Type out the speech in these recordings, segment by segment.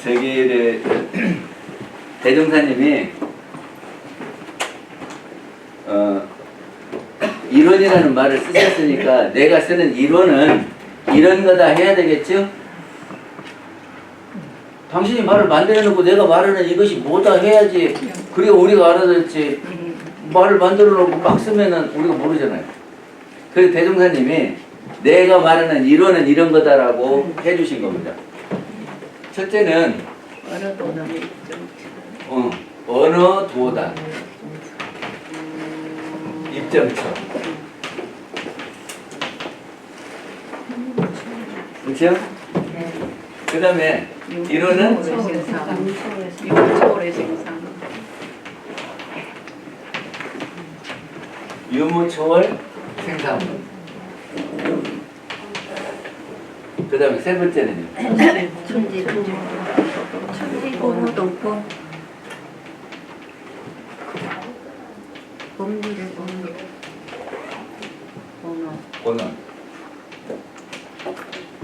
저기를 대종사님이 이론이라는 말을 쓰셨으니까 내가 쓰는 이론은 이런 거다 해야 되겠죠? 당신이 말을 만들어 놓고 내가 말하는 이것이 뭐다 해야지. 그리고 우리가 알아듣지. 말을 만들어 놓고 막 쓰면은 우리가 모르잖아요. 그래서 대종사님이 내가 말하는 이론은 이런 거다라고 해주신 겁니다. 첫째는 어느 도단의 언어 도단 입점처. 그렇죠? 그 다음에 이론은 유무초월의 생산. 유무초월 생산물. 그 다음에 세 번째는요. 천지보호동포 법률의 본원.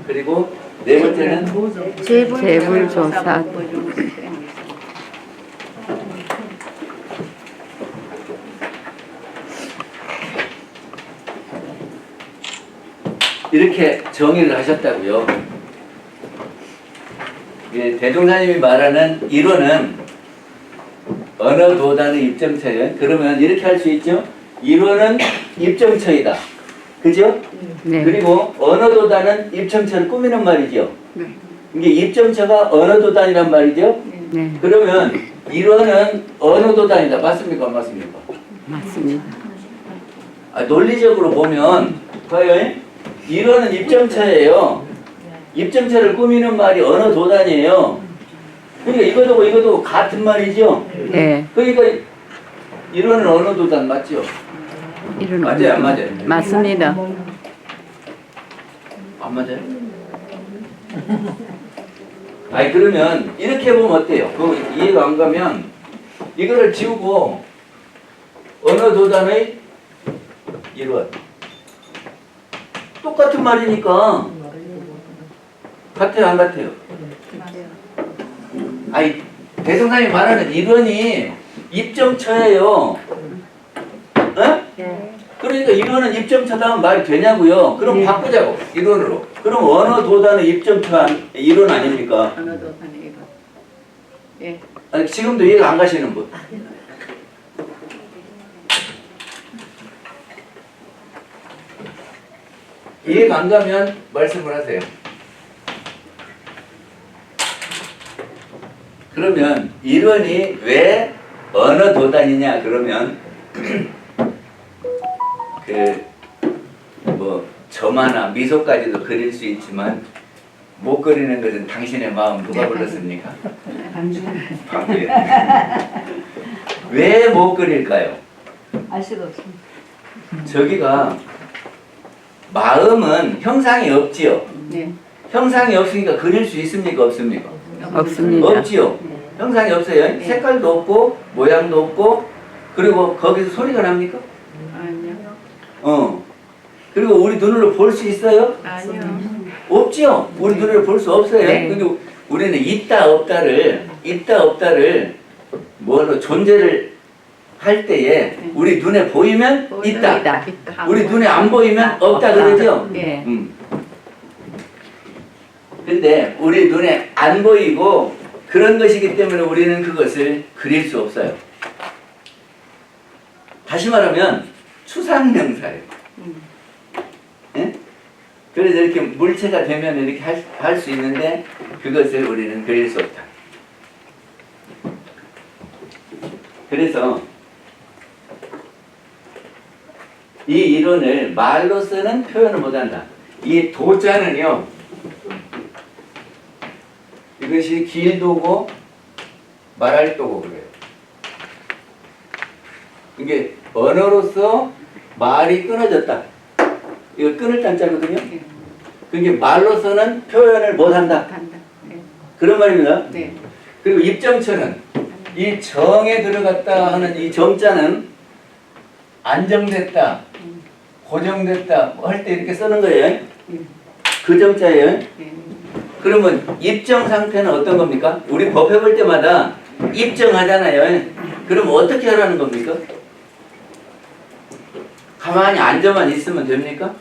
그리고 네 번째는 재불조사 이렇게 정의를 하셨다고요. 예, 대종사님이 말하는 이론은 언어 도단의 입점처예요. 그러면 이렇게 할 수 있죠. 이론은 입점처이다. 그죠? 네. 그리고 언어 도단은 입점처를 꾸미는 말이죠. 네. 이게 입점처가 언어 도단이란 말이죠. 네, 그러면 이론은 언어 도단이다. 맞습니까? 안 맞습니까? 맞습니다. 논리적으로 보면 봐요. 이론은 입점처예요. 입점처를 꾸미는 말이 언어 도단이에요. 그러니까 이것도 같은 말이죠. 네, 그러니까 이론은 언어 도단 맞죠? 이런 맞아요, 안 맞아요? 맞습니다. 안 맞아요? 아니 그러면 이렇게 보면 어때요? 그거 이해가 안 가면 이거를 지우고 언어 도단의 이론 똑같은 말이니까 같아요, 안 같아요? 아니 대종사님이 말하는 이론이 입점처예요. 어? 그러니까 이론은 입점처다면 말이 되냐고요? 그럼 바꾸자고 이론으로. 그럼 언어 도단의 입점처 이론 아닙니까? 어느 도단의 이론. 예. 아니, 지금도 이해가 안 가시는 분? 이해가 안 가면 말씀을 하세요. 그러면 이론이 왜 언어 도단이냐 그러면 점 하나 미소까지도 그릴 수 있지만 못 그리는 것은 당신의 마음 누가 불렀습니까? 방금. 왜 못 그릴까요? 알 수가 없습니다. 저기가 마음은 형상이 없지요. 네. 형상이 없으니까 그릴 수 있습니까? 없습니까? 없습니다. 없지요. 형상이 없어요. 네. 색깔도 없고 모양도 없고 그리고 거기서 소리가 납니까? 아니요. 그리고 우리 눈으로 볼 수 있어요? 아니요. 없지요. 우리 눈으로 볼 수 없어요. 네. 근데 우리는 있다 없다를 뭐로 존재를 할 때에 네. 우리 눈에 보이면 있다. 있다. 우리 눈에 안 보이면 없다 그러죠? 네. 근데 우리 눈에 안 보이고 그런 것이기 때문에 우리는 그것을 그릴 수 없어요. 다시 말하면 추상명사예요. 예? 그래서 이렇게 물체가 되면 이렇게 할 수 있는데 그것을 우리는 그릴 수 없다. 그래서 이 이론을 말로서는 표현을 못한다. 이 도자는요, 이것이 길도고 말할 도고 그래요. 이게 언어로서 말이 끊어졌다. 이거 끊을 단자거든요. 그게 말로서는 표현을 못한다. 한다. 네. 그런 말입니다. 네. 그리고 입점처는 이 정에 들어갔다 하는 이 정자는 안정됐다, 고정됐다 할 때 이렇게 쓰는 거예요. 그 정자예요. 네. 그러면 입정 상태는 어떤 겁니까? 우리 법 해볼 때마다 입정하잖아요. 그럼 어떻게 하라는 겁니까? 가만히 앉아만 있으면 됩니까?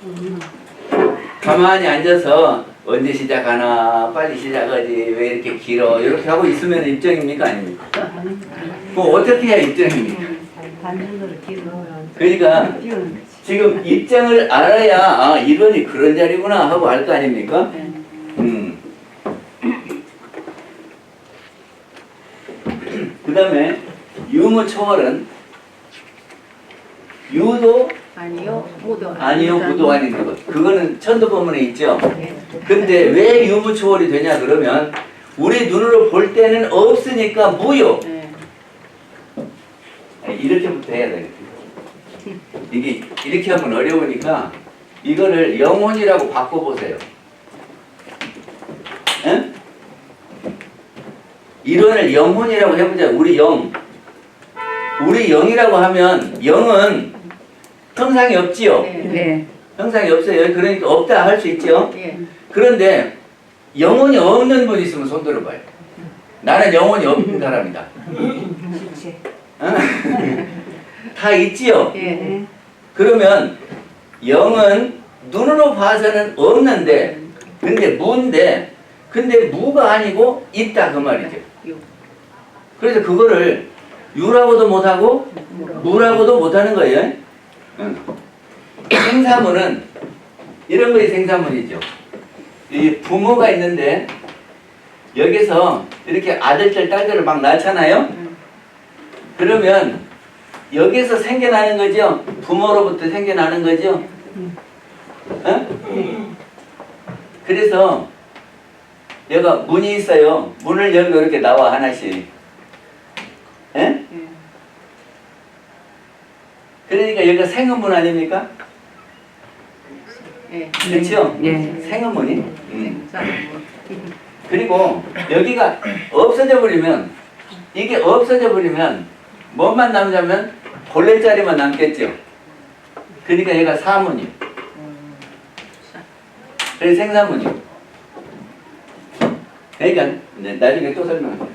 가만히 앉아서 언제 시작하나 빨리 시작하지 왜 이렇게 길어 이렇게 하고 있으면 입정입니까? 아닙니까? 그럼 어떻게 해야 입정입니까? 그러니까 지금 입장을 알아야 아 이론이 그런 자리구나 하고 알 거 아닙니까? 그 다음에 유무초월은 유도 아니요, 무도 아니요 무도 아닌 것 그거는 천도법문에 있죠. 예. 근데 왜 유무초월이 되냐 그러면 우리 눈으로 볼 때는 없으니까 무요. 예. 이렇게부터 해야 되겠다. 이게 이렇게 하면 어려우니까 이거를 영혼이라고 바꿔보세요. 에? 이론을 영혼이라고 해보자. 우리 영. 우리 영이라고 하면 영은 형상이 없지요. 예. 네. 형상이 없어요. 그러니까 없다 할 수 있죠. 예. 그런데 영혼이 없는 분 있으면 손 들어봐요. 나는 영혼이 없는 사람이다. 어? 다 있지요. 예. 그러면 영은 눈으로 봐서는 없는데 근데 무인데 근데 무가 아니고 있다 그 말이죠. 유. 그래서 그거를 유라고도 못하고 무라고도 못하는 거예요. 응. 생사문은 이런 거에 생사문이죠. 이 부모가 있는데 여기서 이렇게 아들들 딸들을 막 낳잖아요. 그러면 여기서 생겨나는 거죠. 부모로부터 생겨나는 거죠. 어? 그래서 얘가 문이 있어요. 문을 열고 이렇게 나와 하나씩. 예? 예. 그러니까 여기가 생은문 아닙니까? 예. 그렇죠? 예. 생은문이. 생사문. 그리고 여기가 없어져 버리면 이게 없어져 버리면 뭐만 남자면 본래자리만 남겠죠. 그러니까 얘가 사문이. 그래서 생사문이. 그러니까 이제 나중에 또 설명할게요.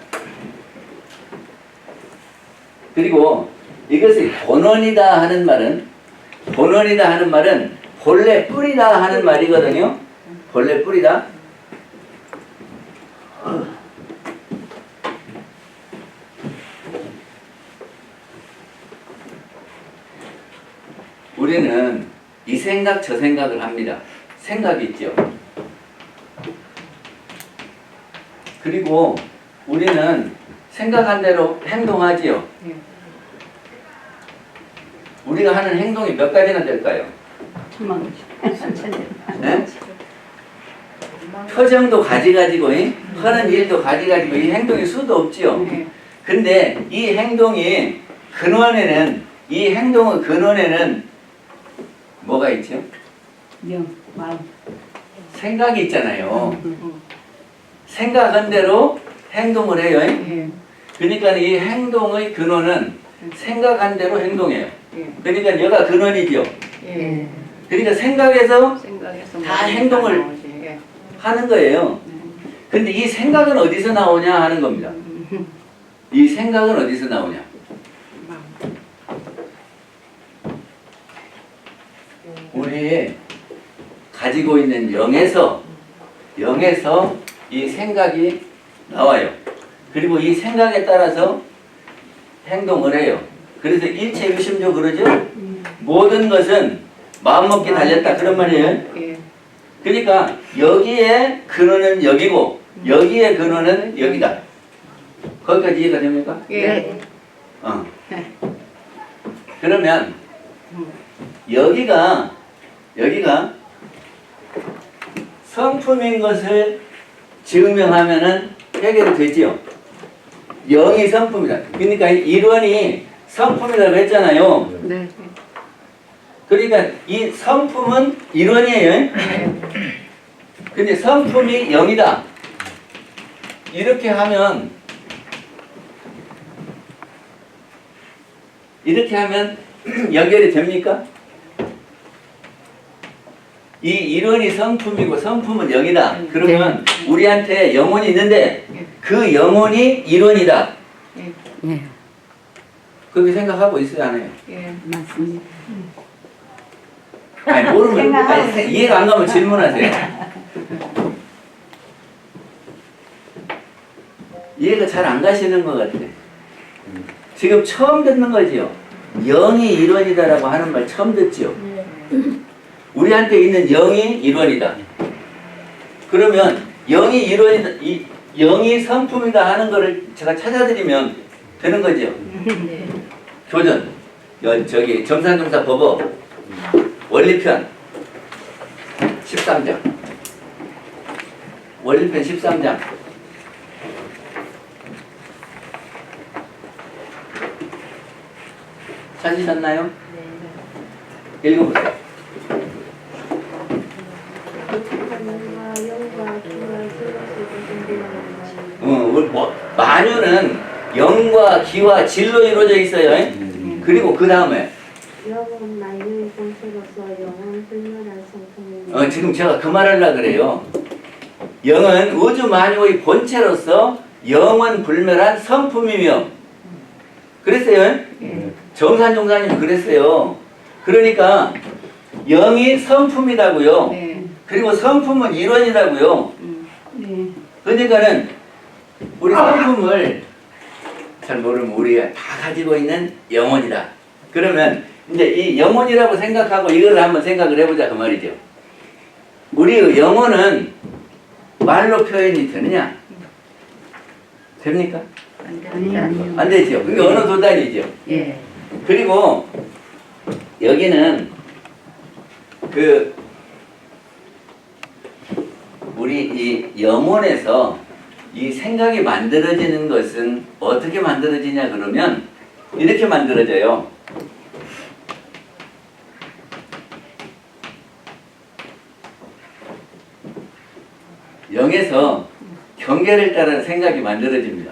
그리고 이것이 본원이다 하는 말은 본래 뿌리다 하는 말이거든요. 본래 뿌리다. 우리는 이 생각 저 생각을 합니다. 생각이 있죠. 그리고 우리는 생각한 대로 행동하지요. 예. 우리가 하는 행동이 몇 가지나 될까요? 네? 표정도 가지가지고 하는 일도 가지가지고 이 행동이 수도 없지요. 예. 근데 이 행동이 근원에는 이 행동의 근원에는 뭐가 있죠? 생각이 있잖아요. 생각한 대로 행동을 해요. 예. 그러니까 이 행동의 근원은 생각한 대로 행동해요. 예. 그러니까 얘가 근원이죠. 예. 그러니까 생각해서 생각해서 다 많이 행동을 나오지. 예. 하는 거예요. 근데 이 생각은 어디서 나오냐 하는 겁니다. 이 생각은 어디서 나오냐? 우리 가지고 있는 영에서 이 생각이 나와요. 그리고 이 생각에 따라서 행동을 해요. 그래서 일체유심조 그러죠? 모든 것은 마음먹기 달렸다 그런 말이에요. 예. 그러니까 여기에 근원은 여기고 여기에 근원은 여기다. 거기까지 이해가 됩니까? 예. 어. 그러면 여기가 성품인 것을 증명하면은 해결이 되지요. 영이 성품이다. 그러니까 일원이 성품이라고 했잖아요. 네. 그러니까 이 성품은 일원이에요. 근데 성품이 영이다. 이렇게 하면 연결이 됩니까? 이 일원이 성품이고 성품은 영이다. 그러면 우리한테 영혼이 있는데 그 영혼이 이론이다. 예. 그렇게 생각하고 있어요, 안 해요? 예. 맞습니다. 아니, 모르면, 아니, 이해가 안 가면 질문하세요. 이해가 잘 안 가시는 것 같아. 지금 처음 듣는 거지요. 영이 이론이다라고 하는 말 처음 듣지요. 우리한테 있는 영이 이론이다. 그러면 영이 이론이다, 영이 성품이다 하는 거를 제가 찾아드리면 되는 거죠. 교전, 저기 점산종사 법어 원리편 13장. 원리편 13장. 찾으셨나요? 읽어보세요. 만유는 영과 기와 질로 이루어져 있어요. 그리고 그 다음에 영은 만유의 본체로서 영은 불멸한 성품입니다. 지금 제가 그 말하려고 그래요. 영은 우주 만유의 본체로서 영원 불멸한 성품이며 그랬어요. 정산종사님 그랬어요. 그러니까 영이 성품이라고요. 네. 그리고 성품은 이론이라고요. 그러니까는 우리 성품을 잘 모르면 우리가 다 가지고 있는 영혼이다. 그러면 이제 이 영혼이라고 생각하고 이걸 한번 생각을 해보자 그 말이죠. 우리의 영혼은 말로 표현이 되느냐? 됩니까? 아니요. 안 되죠. 그게 어느 도단이죠. 예. 그리고 여기는 그 우리 이 영혼에서 이 생각이 만들어지는 것은 어떻게 만들어지냐 그러면 이렇게 만들어져요. 영에서 경계를 따른 생각이 만들어집니다.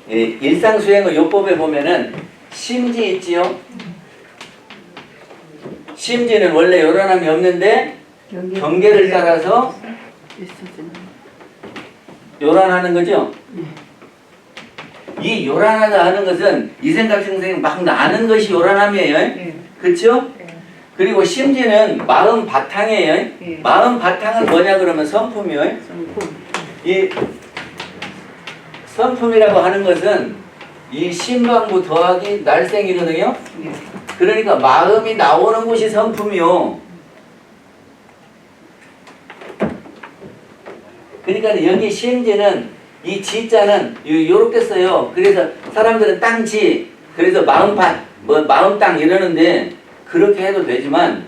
일상수행의 요법에 보면은 심지 있지요? 심지는 원래 요란함이 없는데 경계를 따라서 요란하는 거죠? 이 요란하다 하는 것은 이 생각 생생이 막 나는 것이 요란함이에요. 그렇죠? 그리고 심지는 마음 바탕이에요. 마음 바탕은 뭐냐 그러면 성품이에요. 이 성품이라고 하는 것은 이 신방부 더하기 날생이거든요. 그러니까 마음이 나오는 곳이 성품이요. 그러니까 여기 심지는 이 지자는 요렇게 써요. 그래서 사람들은 땅지, 그래서 마음밭, 뭐 마음땅 이러는데 그렇게 해도 되지만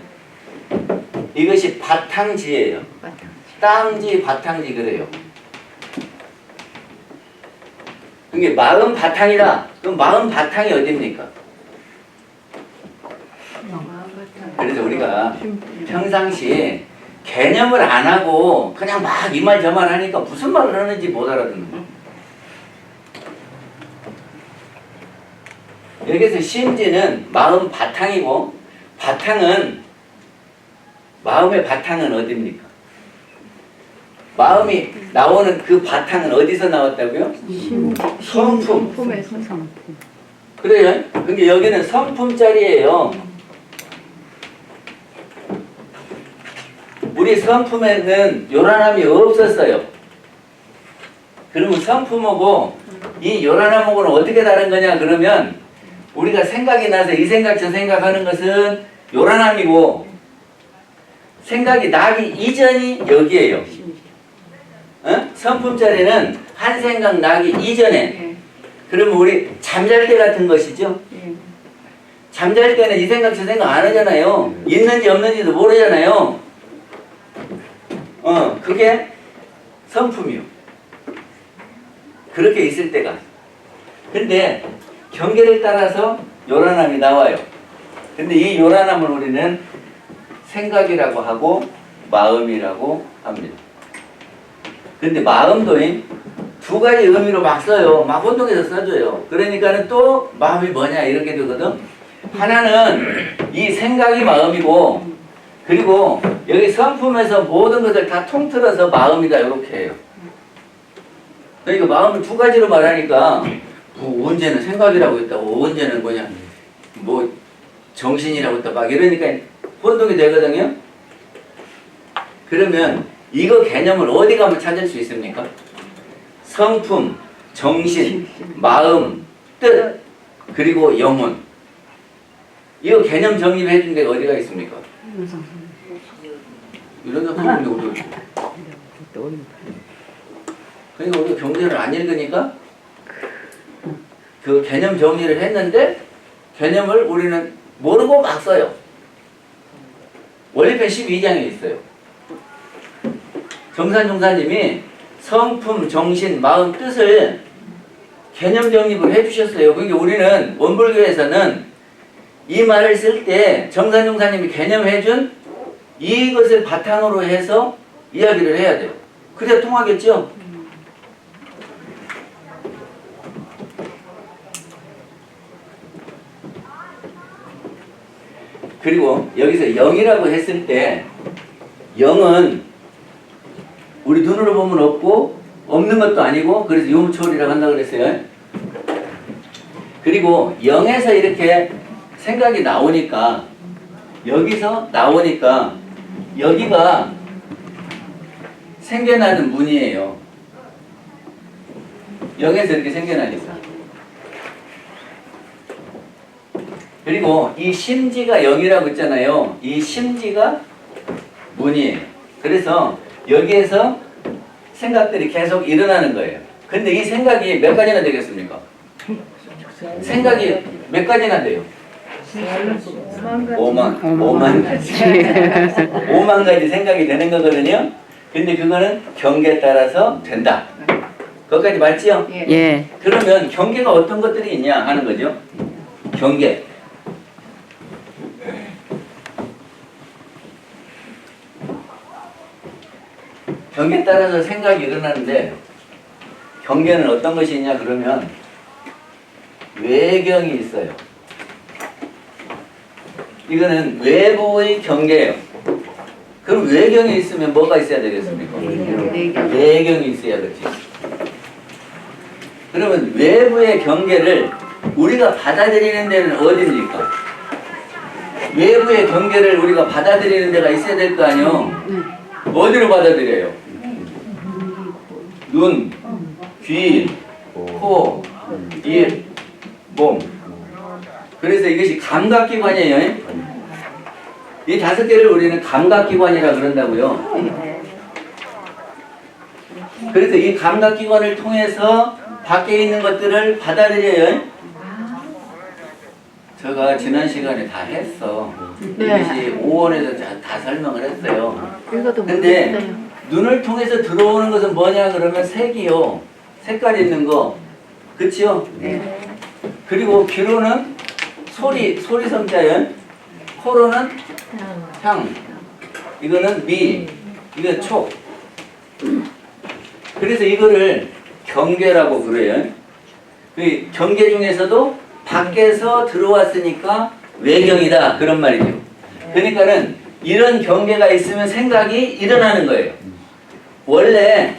이것이 바탕지예요. 땅지, 바탕지 그래요. 이게 마음 바탕이다. 그럼 마음 바탕이 어디입니까? 그래서 우리가 평상시에 개념을 안 하고 그냥 막 이 말 저 말 하니까 무슨 말을 하는지 못 알아듣는 거예요. 여기서 심지는 마음 바탕이고 바탕은 마음의 바탕은 어디입니까? 마음이 나오는 그 바탕은 어디서 나왔다고요? 성품. 그래요? 근데 여기는 성품짜리예요. 우리 성품에는 요란함이 없었어요. 그러면 성품하고 이 요란함하고는 어떻게 다른 거냐 그러면 우리가 생각이 나서 이 생각 저 생각하는 것은 요란함이고 생각이 나기 이전이 여기에요. 어? 성품짜리는 한 생각 나기 이전에 그러면 우리 잠잘 때 같은 것이죠. 잠잘 때는 이 생각 저 생각 안 하잖아요. 있는지 없는지도 모르잖아요. 그게 성품이요. 그렇게 있을 때가. 근데 경계를 따라서 요란함이 나와요. 근데 이 요란함을 우리는 생각이라고 하고 마음이라고 합니다. 근데 마음도 두 가지 의미로 막 써요. 막 혼동해서 써줘요. 그러니까는 또 마음이 뭐냐 이렇게 되거든. 하나는 이 생각이 마음이고 그리고 여기 성품에서 모든 것을 다 통틀어서 마음이다 이렇게 해요. 그러니까 마음을 두 가지로 말하니까 뭐 언제는 생각이라고 했다고 언제는 뭐냐 뭐 정신이라고 했다 막 이러니까 혼동이 되거든요. 그러면 이거 개념을 어디 가면 찾을 수 있습니까? 성품, 정신, 마음, 뜻, 그리고 영혼. 이거 개념 정립해 준 데가 어디가 있습니까? 이런 거 보는데 우리 그러니까 우리가 경전을 안 읽으니까 그 개념 정리를 했는데 개념을 우리는 모르고 막 써요. 원리편 12장에 있어요. 정산종사님이 성품, 정신, 마음, 뜻을 개념 정립을 해주셨어요. 그러니까 우리는 원불교에서는 이 말을 쓸 때 정산종사님이 개념해준 이것을 바탕으로 해서 이야기를 해야 돼요. 그래야 통하겠죠? 그리고 여기서 영이라고 했을 때 영은 우리 눈으로 보면 없고 없는 것도 아니고 그래서 유무초월이라고 한다고 그랬어요. 그리고 영에서 이렇게 생각이 나오니까 여기서 나오니까 여기가 생겨나는 문이에요. 영에서 이렇게 생겨나니까. 그리고 이 심지가 영이라고 했잖아요. 이 심지가 문이에요. 그래서 여기에서 생각들이 계속 일어나는 거예요. 근데 이 생각이 몇 가지나 되겠습니까? 생각이 몇 가지나 돼요? 5만 가지. 5만 가지 생각이 되는 거거든요. 근데 그거는 경계에 따라서 된다. 거기까지 맞지요? 예. 그러면 경계가 어떤 것들이 있냐 하는 거죠. 경계. 경계에 따라서 생각이 일어나는데 경계는 어떤 것이 있냐 그러면 외경이 있어요. 이거는 외부의 경계예요. 그럼 외경이 있으면 뭐가 있어야 되겠습니까? 내경이 있어야겠지. 그러면 외부의 경계를 우리가 받아들이는 데는 어디입니까? 외부의 경계를 우리가 받아들이는 데가 있어야 될 거 아니에요? 어디로 받아들여요? 눈, 귀, 코, 입, 몸. 그래서 이것이 감각기관이에요. 이 5개를 우리는 감각기관이라 그런다고요. 그래서 이 감각기관을 통해서 밖에 있는 것들을 받아들여요. 제가 지난 시간에 다 했어. 이것이 5원에서 다 설명을 했어요. 근데 눈을 통해서 들어오는 것은 뭐냐 그러면 색이요. 색깔 있는 거. 그치요? 그리고 귀로는 소리 성자연. 코로는 향. 이거는 미. 이건 촉. 그래서 이거를 경계라고 그래요. 그 경계 중에서도 밖에서 들어왔으니까 외경이다 그런 말이죠. 그러니까는 이런 경계가 있으면 생각이 일어나는 거예요. 원래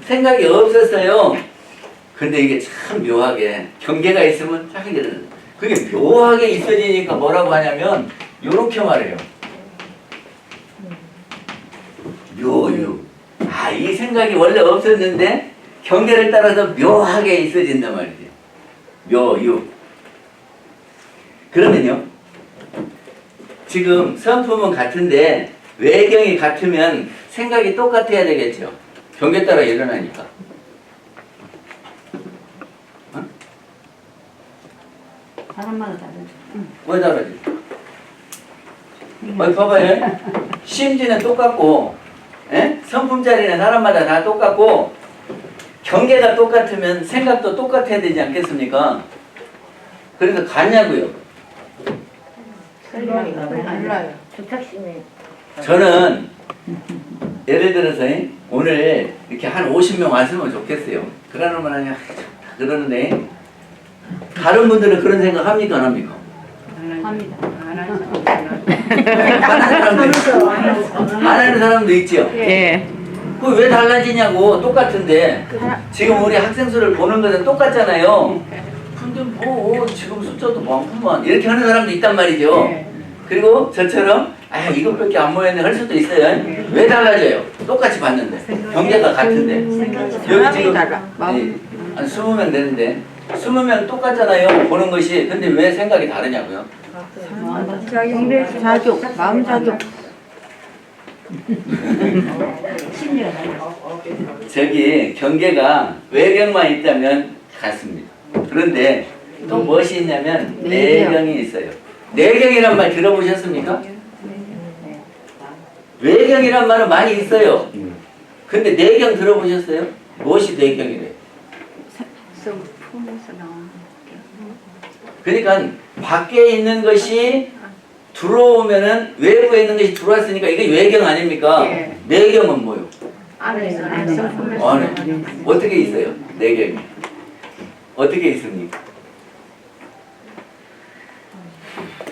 생각이 없었어요. 근데 이게 참 묘하게 경계가 있으면 딱 일어나는. 그게 묘하게 있어지니까 뭐라고 하냐면 요렇게 말해요. 묘유. 아, 이 생각이 원래 없었는데 경계를 따라서 묘하게 있어진단 말이죠. 묘유. 그러면요. 지금 성품은 같은데 외경이 같으면 생각이 똑같아야 되겠죠. 경계 따라 일어나니까. 어? 사람마다 다르죠. 왜 다르지? 봐봐요. 심지는 똑같고 성품 자리는 사람마다 다 똑같고 경계가 똑같으면 생각도 똑같아야 되지 않겠습니까? 그래서 같냐고요. 달라요. 저는 예를 들어서 오늘 이렇게 한 50명 왔으면 좋겠어요. 그러는 아니야. 그러는데 다른 분들은 그런 생각 합니까? 안 합니까? 합니다. 안 하는 사람도 있죠. 예. 그 그 왜 달라지냐고. 똑같은데 지금 우리 학생 수를 보는 것은 똑같잖아요. 근데 뭐 지금 숫자도 많구만 이렇게 하는 사람도 있단 말이죠. 그리고 저처럼 아 이것밖에 안 모였네 할 수도 있어요. 왜 달라져요? 똑같이 봤는데 경계가 같은데 여기 지금 한 20명 되는데 20명 똑같잖아요 보는 것이. 근데 왜 생각이 다르냐고요? 작용, 마음 작용. 저기 경계가 외경만 있다면 같습니다. 그런데 또 무엇이 있냐면 내경이 있어요. 내경이란 말 들어보셨습니까? 외경이란 말은 많이 있어요. 근데 내경 들어보셨어요? 무엇이 내경이래요? 그러니까 밖에 있는 것이 들어오면은 외부에 있는 것이 들어왔으니까 이게 외경 아닙니까? 예. 내경은 뭐요? 안에 안에 어떻게 있어요? 내경이 어떻게 있습니까?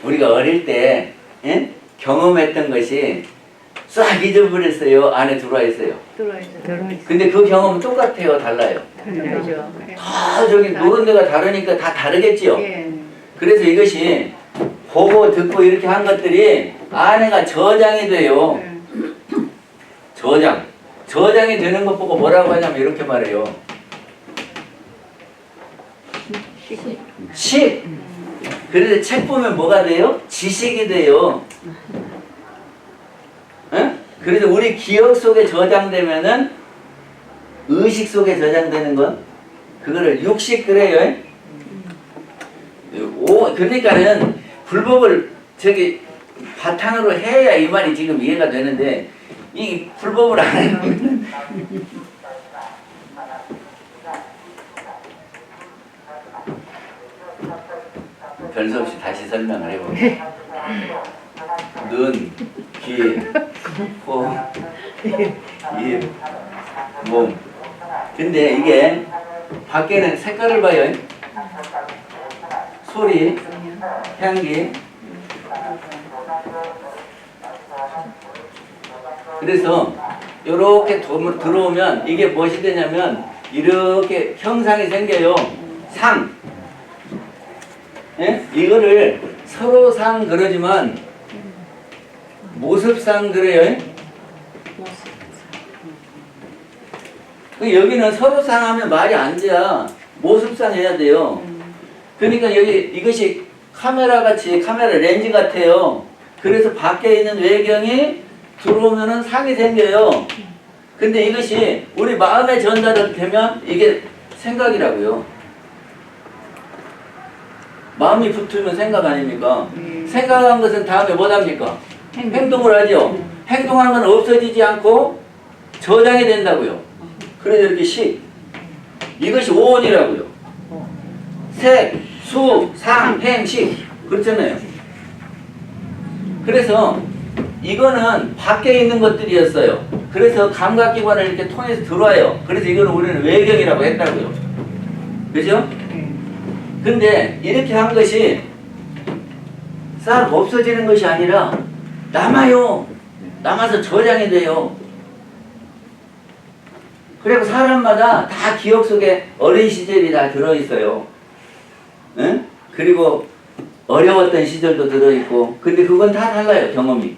우리가 어릴 때 예? 경험했던 것이 싹 잊어버렸어요? 안에 들어와 있어요? 근데 그 경험은 똑같아요? 달라요? 다 저기 노는 데가 다르니까 다 다르겠지요? 그래서 이것이 보고 듣고 이렇게 한 것들이 안에가 저장이 돼요. 저장이 되는 것 보고 뭐라고 하냐면 이렇게 말해요. 식. 그래서 책 보면 뭐가 돼요? 지식이 돼요. 응? 그래서 우리 기억 속에 저장되면은 의식 속에 저장되는 건 그거를 육식 그래요. 그러니까는 불법을 저기 바탕으로 해야 이 말이 지금 이해가 되는데 이 불법을 안 해요. 별 수 없이 다시 설명을 해볼게요. 눈, 귀, 코, 입, 몸. 근데 이게 밖에는 색깔을 봐요. 소리, 향기. 그래서 이렇게 들어오면 이게 무엇이 되냐면 이렇게 형상이 생겨요. 상. 예? 이거를 서로상 그러지만 모습상 그래요. 여기는 서로상 하면 말이 안 돼. 모습상 해야 돼요. 그러니까 여기 이것이 카메라 같이 카메라 렌즈 같아요. 그래서 밖에 있는 외경이 들어오면은 상이 생겨요. 근데 이것이 우리 마음에 전달이 되면 이게 생각이라고요. 마음이 붙으면 생각 아닙니까? 생각한 것은 다음에 뭐 합니까? 행동을 하죠. 행동한 건 없어지지 않고 저장이 된다고요. 그래서 이렇게 식. 이것이 오온이라고요. 색, 수, 상, 행, 식. 그렇잖아요. 그래서 이거는 밖에 있는 것들이었어요. 그래서 감각기관을 이렇게 통해서 들어와요. 그래서 이거는 우리는 외경이라고 했다고요. 그죠? 근데 이렇게 한 것이 싹 없어지는 것이 아니라 남아요. 남아서 저장이 돼요. 그리고 사람마다 다 기억 속에 어린 시절이 다 들어있어요. 응? 그리고 어려웠던 시절도 들어있고. 근데 그건 다 달라요, 경험이.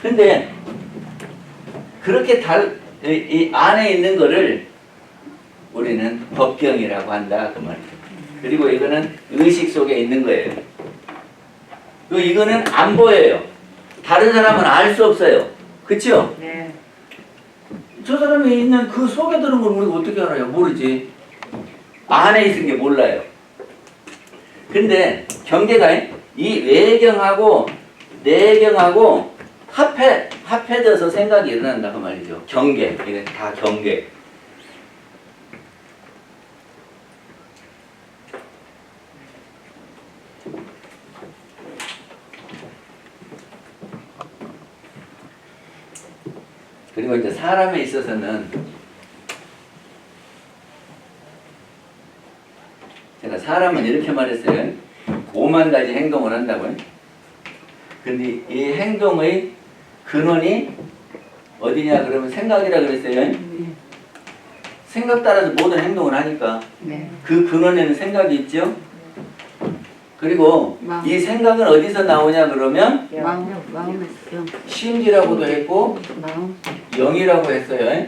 근데 그렇게 이 안에 있는 거를 우리는 법경이라고 한다, 그 말이죠. 그리고 이거는 의식 속에 있는 거예요. 그리고 이거는 안 보여요. 다른 사람은 알 수 없어요. 그쵸? 네. 저 사람이 있는 그 속에 드는 걸 우리가 어떻게 알아요? 모르지. 안에 있는 게 몰라요. 근데 경계가 이 외경하고 내경하고 합해져서 생각이 일어난다 그 말이죠. 경계. 이게 다 경계. 그리고 이제 사람에 있어서는 제가 사람은 이렇게 말했어요. 5만 가지 행동을 한다고요. 근데 이 행동의 근원이 어디냐 그러면 생각이라 그랬어요. 생각 따라서 모든 행동을 하니까 네. 그 근원에는 생각이 있죠. 그리고 마음. 이 생각은 어디서 나오냐 그러면 마음의 영. 심지라고도 했고 마음. 영이라고 했어요.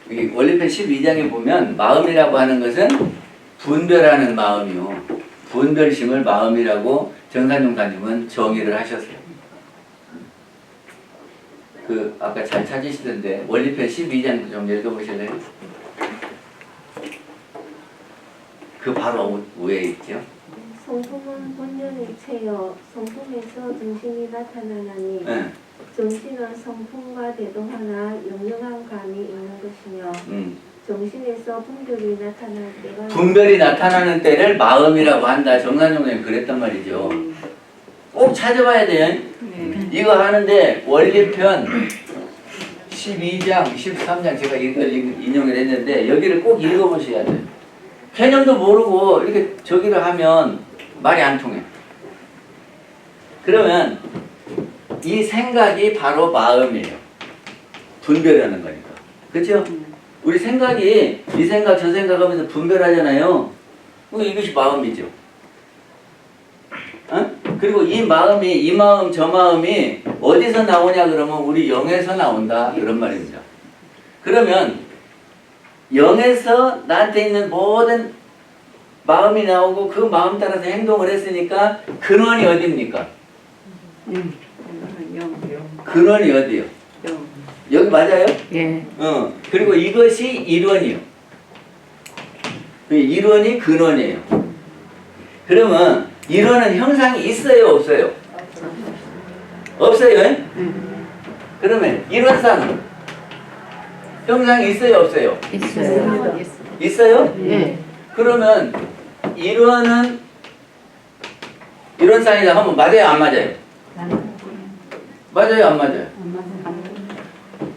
여기 원리편 12장에 보면 마음이라고 하는 것은 분별하는 마음이요. 분별심을 마음이라고 정산용사님은 정의를 하셨어요. 그 아까 잘 찾으시던데 원리편 12장 좀 읽어보실래요? 그 바로 위에 있죠. 성품은 본연일체여 성품에서 정신이 나타나나니 네. 정신은 성품과 대동하나 영영한 감이 있는 것이며 정신에서 분별이 나타날 때가 분별이 나타나는 때를 마음이라고 한다. 정산용사님 그랬단 말이죠. 꼭 찾아봐야 돼요. 이거 하는데 원리편 12장, 13장 제가 이걸 인용을 했는데 여기를 꼭 읽어보셔야 돼요. 개념도 모르고 이렇게 저기를 하면 말이 안 통해. 그러면 이 생각이 바로 마음이에요. 분별하는 거니까. 그렇죠? 우리 생각이 이 생각 저 생각하면서 분별하잖아요. 이것이 마음이죠. 어? 그리고 이 마음이 이 마음 저 마음이 어디서 나오냐 그러면 우리 영에서 나온다 그런 말입니다. 그러면 영에서 나한테 있는 모든 마음이 나오고 그 마음 따라서 행동을 했으니까 근원이 어디입니까? 근원이 어디요? 여기 맞아요? 예. 그리고 이것이 일원이요. 일원이 근원이에요. 그러면 일원은 형상이 있어요, 없어요? 없어요? 그러면 일원상은 형상이 있어요, 없어요? 있어요. 있어요? 예. 그러면 일원은 일원상이다 하면 맞아요, 안 맞아요? 맞아요, 안 맞아요?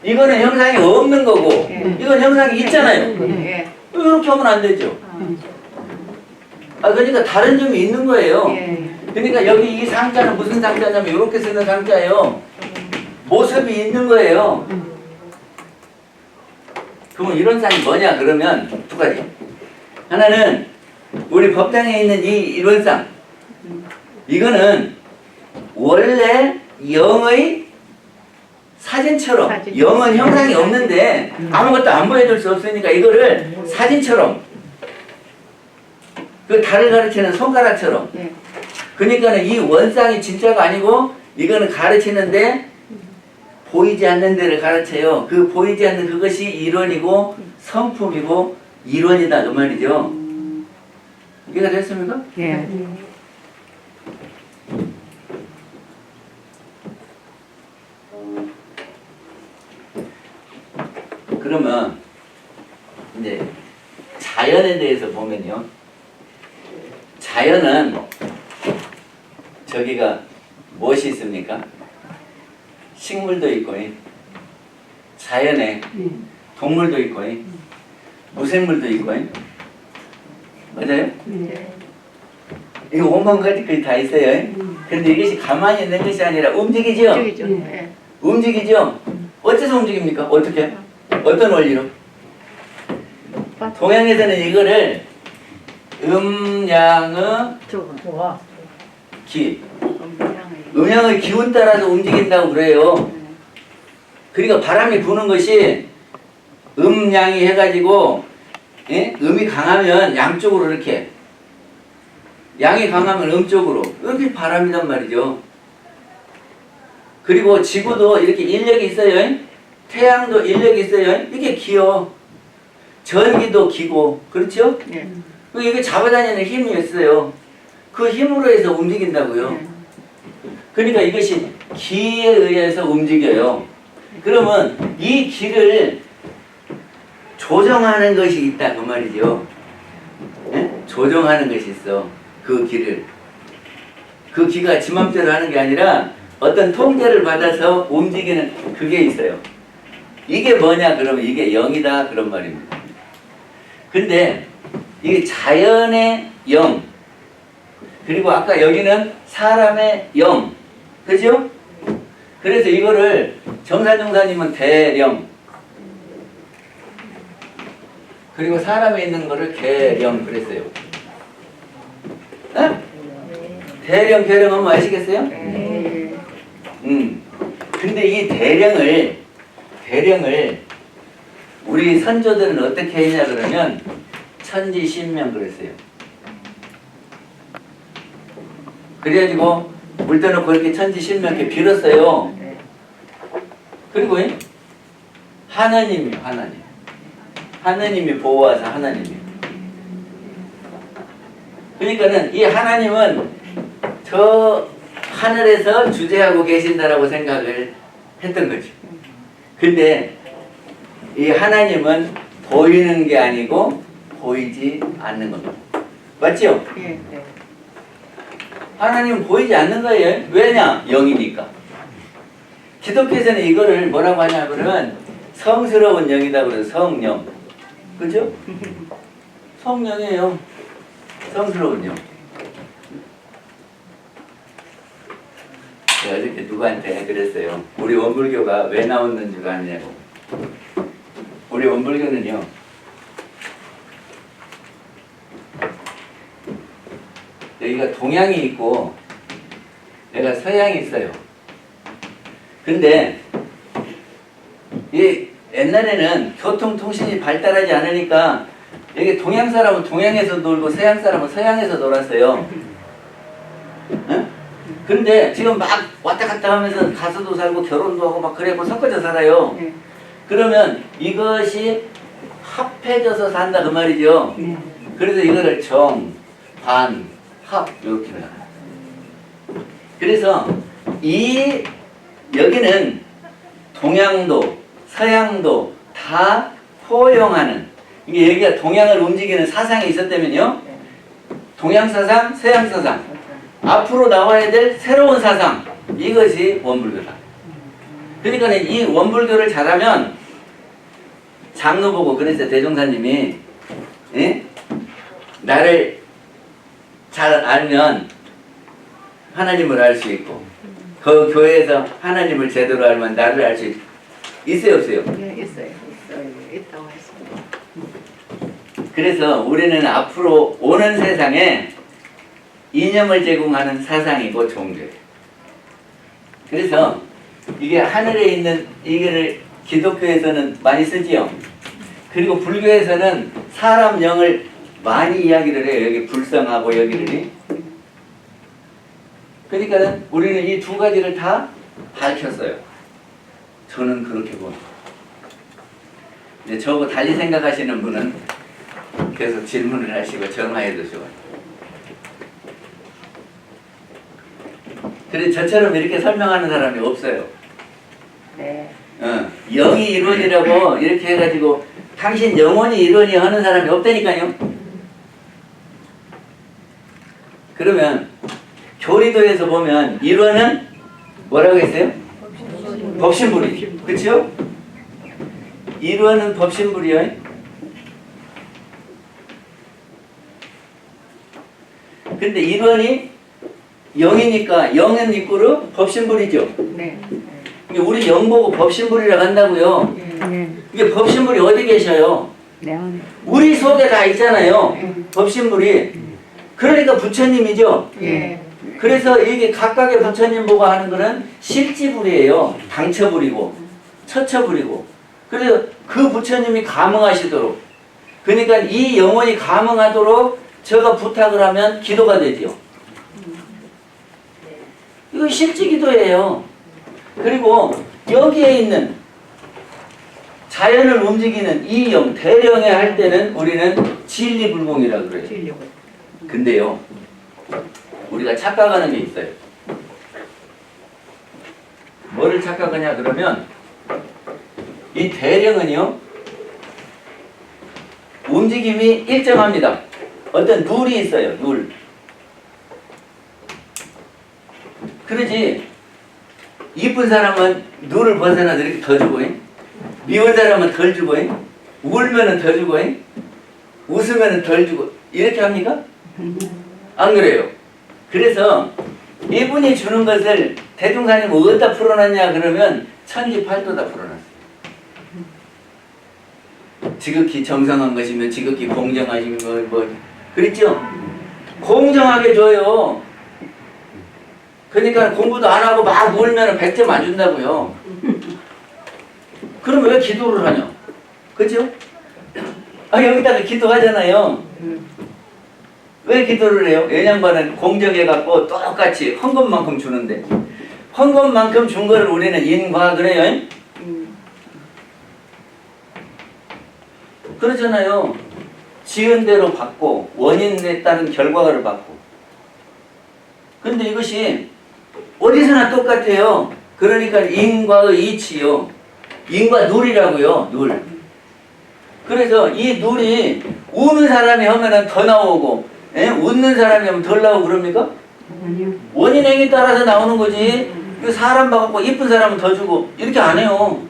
이거는 형상이 없는 거고 이건 형상이 있잖아요. 이렇게 하면 안 되죠. 그러니까 다른 점이 있는 거예요. 그러니까 여기 이 상자는 무슨 상자냐면 이렇게 쓰는 상자예요. 모습이 있는 거예요. 그러면 이런 상이 뭐냐 그러면 두 가지. 하나는 우리 법당에 있는 이 일원상. 이거는 원래 영의 사진처럼 영은 형상이 없는데 아무것도 안 보여줄 수 없으니까 이거를 사진처럼 그 달을 가르치는 손가락처럼 그러니까는 이 원상이 진짜가 아니고 이거는 가르치는데 보이지 않는 데를 가르쳐요. 그 보이지 않는 그것이 일원이고 성품이고 일원이다 그 말이죠. 이해가 됐습니까? 예. 그러면 이제 자연에 대해서 보면요. 자연은 저기가 무엇이 있습니까? 식물도 있고 자연에 동물도 있고 무생물도 있고 맞아요? 이거 온갖 가지 다 있어요. 그런데 이것이 가만히 있는 것이 아니라 움직이죠? 움직이죠? 어째서 움직입니까? 어떻게? 어떤 원리로? 동양에서는 이거를 음양의 기, 음양의 기운 따라서 움직인다고 그래요. 그러니까 바람이 부는 것이 음양이 해가지고 음이 강하면 양쪽으로 이렇게 양이 강하면 음쪽으로 이렇게 바람이란 말이죠. 그리고 지구도 이렇게 인력이 있어요. 태양도 인력이 있어요. 이게 기요. 전기도 기고 그렇죠? 이게 잡아다니는 힘이 있어요. 그 힘으로 해서 움직인다고요. 그러니까 이것이 기에 의해서 움직여요. 그러면 이 기를 조정하는 것이 있다 그 말이죠. 조정하는 것이 있어. 그 기를. 그 기가 지 맘대로 하는 게 아니라 어떤 통제를 받아서 움직이는 그게 있어요. 이게 뭐냐 그러면 이게 영이다 그런 말입니다. 근데 이게 자연의 영 그리고 아까 여기는 사람의 영 그죠? 그래서 이거를 정산정사님은 대령. 그리고 사람에 있는 거를 계령 그랬어요. 에? 대령, 계령은 뭐 아시겠어요? 네. 근데 이 대령을 우리 선조들은 어떻게 했냐 그러면 천지신명 그랬어요. 그래가지고 물 떠놓고 이렇게 천지신명 이렇게 빌었어요. 그리고 하나님이 보호하사 하나님이. 그러니까는 이 하나님은 저 하늘에서 주재하고 계신다라고 생각을 했던 거죠. 근데 이 하나님은 보이는 게 아니고 보이지 않는 겁니다. 맞죠? 예. 네. 하나님은 보이지 않는 거예요. 왜냐? 영이니까. 기독교에서는 이거를 뭐라고 하냐 그러면 성스러운 영이다 그래서 성령. 그죠? 성령이에요. 성스러운 영. 제가 어저께 누구한테 그랬어요. 우리 원불교가 왜 나오는 줄 아냐고. 우리 원불교는요. 여기가 동양이 있고 여기가 서양이 있어요. 근데 이 옛날에는 교통통신이 발달하지 않으니까 여기 동양 사람은 동양에서 놀고 서양 사람은 서양에서 놀았어요. 응? 근데 지금 막 왔다 갔다 하면서 가서도 살고 결혼도 하고 막 그래고 섞어져 살아요. 네. 그러면 이것이 합해져서 산다 그 말이죠. 네. 그래서 이거를 정, 반, 합 이렇게 나가요. 그래서 여기는 동양도 서양도 다 포용하는, 이게 여기가 동양을 움직이는 사상이 있었다면요, 동양 사상, 서양 사상, 앞으로 나와야 될 새로운 사상, 이것이 원불교다. 그러니까 이 원불교를 잘하면 장로 보고 그랬어요. 대종사님이 나를 잘 알면 하나님을 알 수 있고 그 교회에서 하나님을 제대로 알면 나를 알 수 있어요 없어요? 네, 있어요. 있다고 했습니다. 그래서 우리는 앞으로 오는 세상에 이념을 제공하는 사상이고 종교예요. 그래서 이게 하늘에 있는 이거를 기독교에서는 많이 쓰지요. 그리고 불교에서는 사람 영을 많이 이야기를 해요. 여기 불성하고 여기를. 그러니까 우리는 이 두 가지를 다 밝혔어요. 저는 그렇게 봅니다. 이제 저하고 달리 생각하시는 분은 계속 질문을 하시고 전화해도 좋아요. 그래 저처럼 이렇게 설명하는 사람이 없어요. 네. 영이 일원이라고 이렇게 해가지고 당신 영혼이 일원이 하는 사람이 없다니까요. 그러면 교리도에서 보면 일원은 뭐라고 했어요? 법신불이. 그렇죠? 일원은 법신불이요. 근데 일원이 영이니까 영은 이꾸로 법신불이죠. 네. 우리 영 보고 법신불이라고 한다고요. 네. 이게 법신불이 어디 계셔요? 네. 우리 속에 다 있잖아요. 법신불이. 그러니까 부처님이죠. 예. 그래서 이게 각각의 부처님 보고 하는 거는 실지불이에요. 당처불이고 처처불이고. 그래서 그 부처님이 감응하시도록, 그러니까 이 영혼이 감응하도록 제가 부탁을 하면 기도가 되죠. 이거 실지기도예요. 그리고 여기에 있는 자연을 움직이는 이 영, 대령에 할 때는 우리는 진리불공이라고 그래요. 근데요, 우리가 착각하는 게 있어요. 뭐를 착각하냐 그러면 이 대령은요, 움직임이 일정합니다. 어떤 룰이 있어요. 룰. 그러지 이쁜 사람은 룰을 벗어나서 이렇게 더 주고, 미운 사람은 덜 주고, 울면은 더 주고, 웃으면은 덜 주고, 이렇게 합니까? 안 그래요? 그래서 이분이 주는 것을 대종사님 어디다 풀어놨냐 그러면 천지팔도 다 풀어놨어요. 지극히 정상한 것이면 지극히 공정하신 뭐 그랬죠? 공정하게 줘요. 그러니까 공부도 안 하고 막 울면 100점 안 준다고요. 그럼 왜 기도를 하냐? 그죠? 여기다가 기도하잖아요. 왜 기도를 해요? 예년반은 공정해갖고 똑같이 헌 것만큼 주는데 헌 것만큼 준 거를 우리는 인과 그래요. 그렇잖아요. 지은 대로 받고 원인에 따른 결과를 받고. 근데 이것이 어디서나 똑같아요. 그러니까 인과의 이치요. 인과 눌이라고요. 눌. 그래서 이 눌이 우는 사람이 하면은 더 나오고, 웃는 사람이 하면 덜 나오고 그럽니까? 원인행에 따라서 나오는 거지. 사람 봐갖고 이쁜 사람은 더 주고 이렇게 안 해요.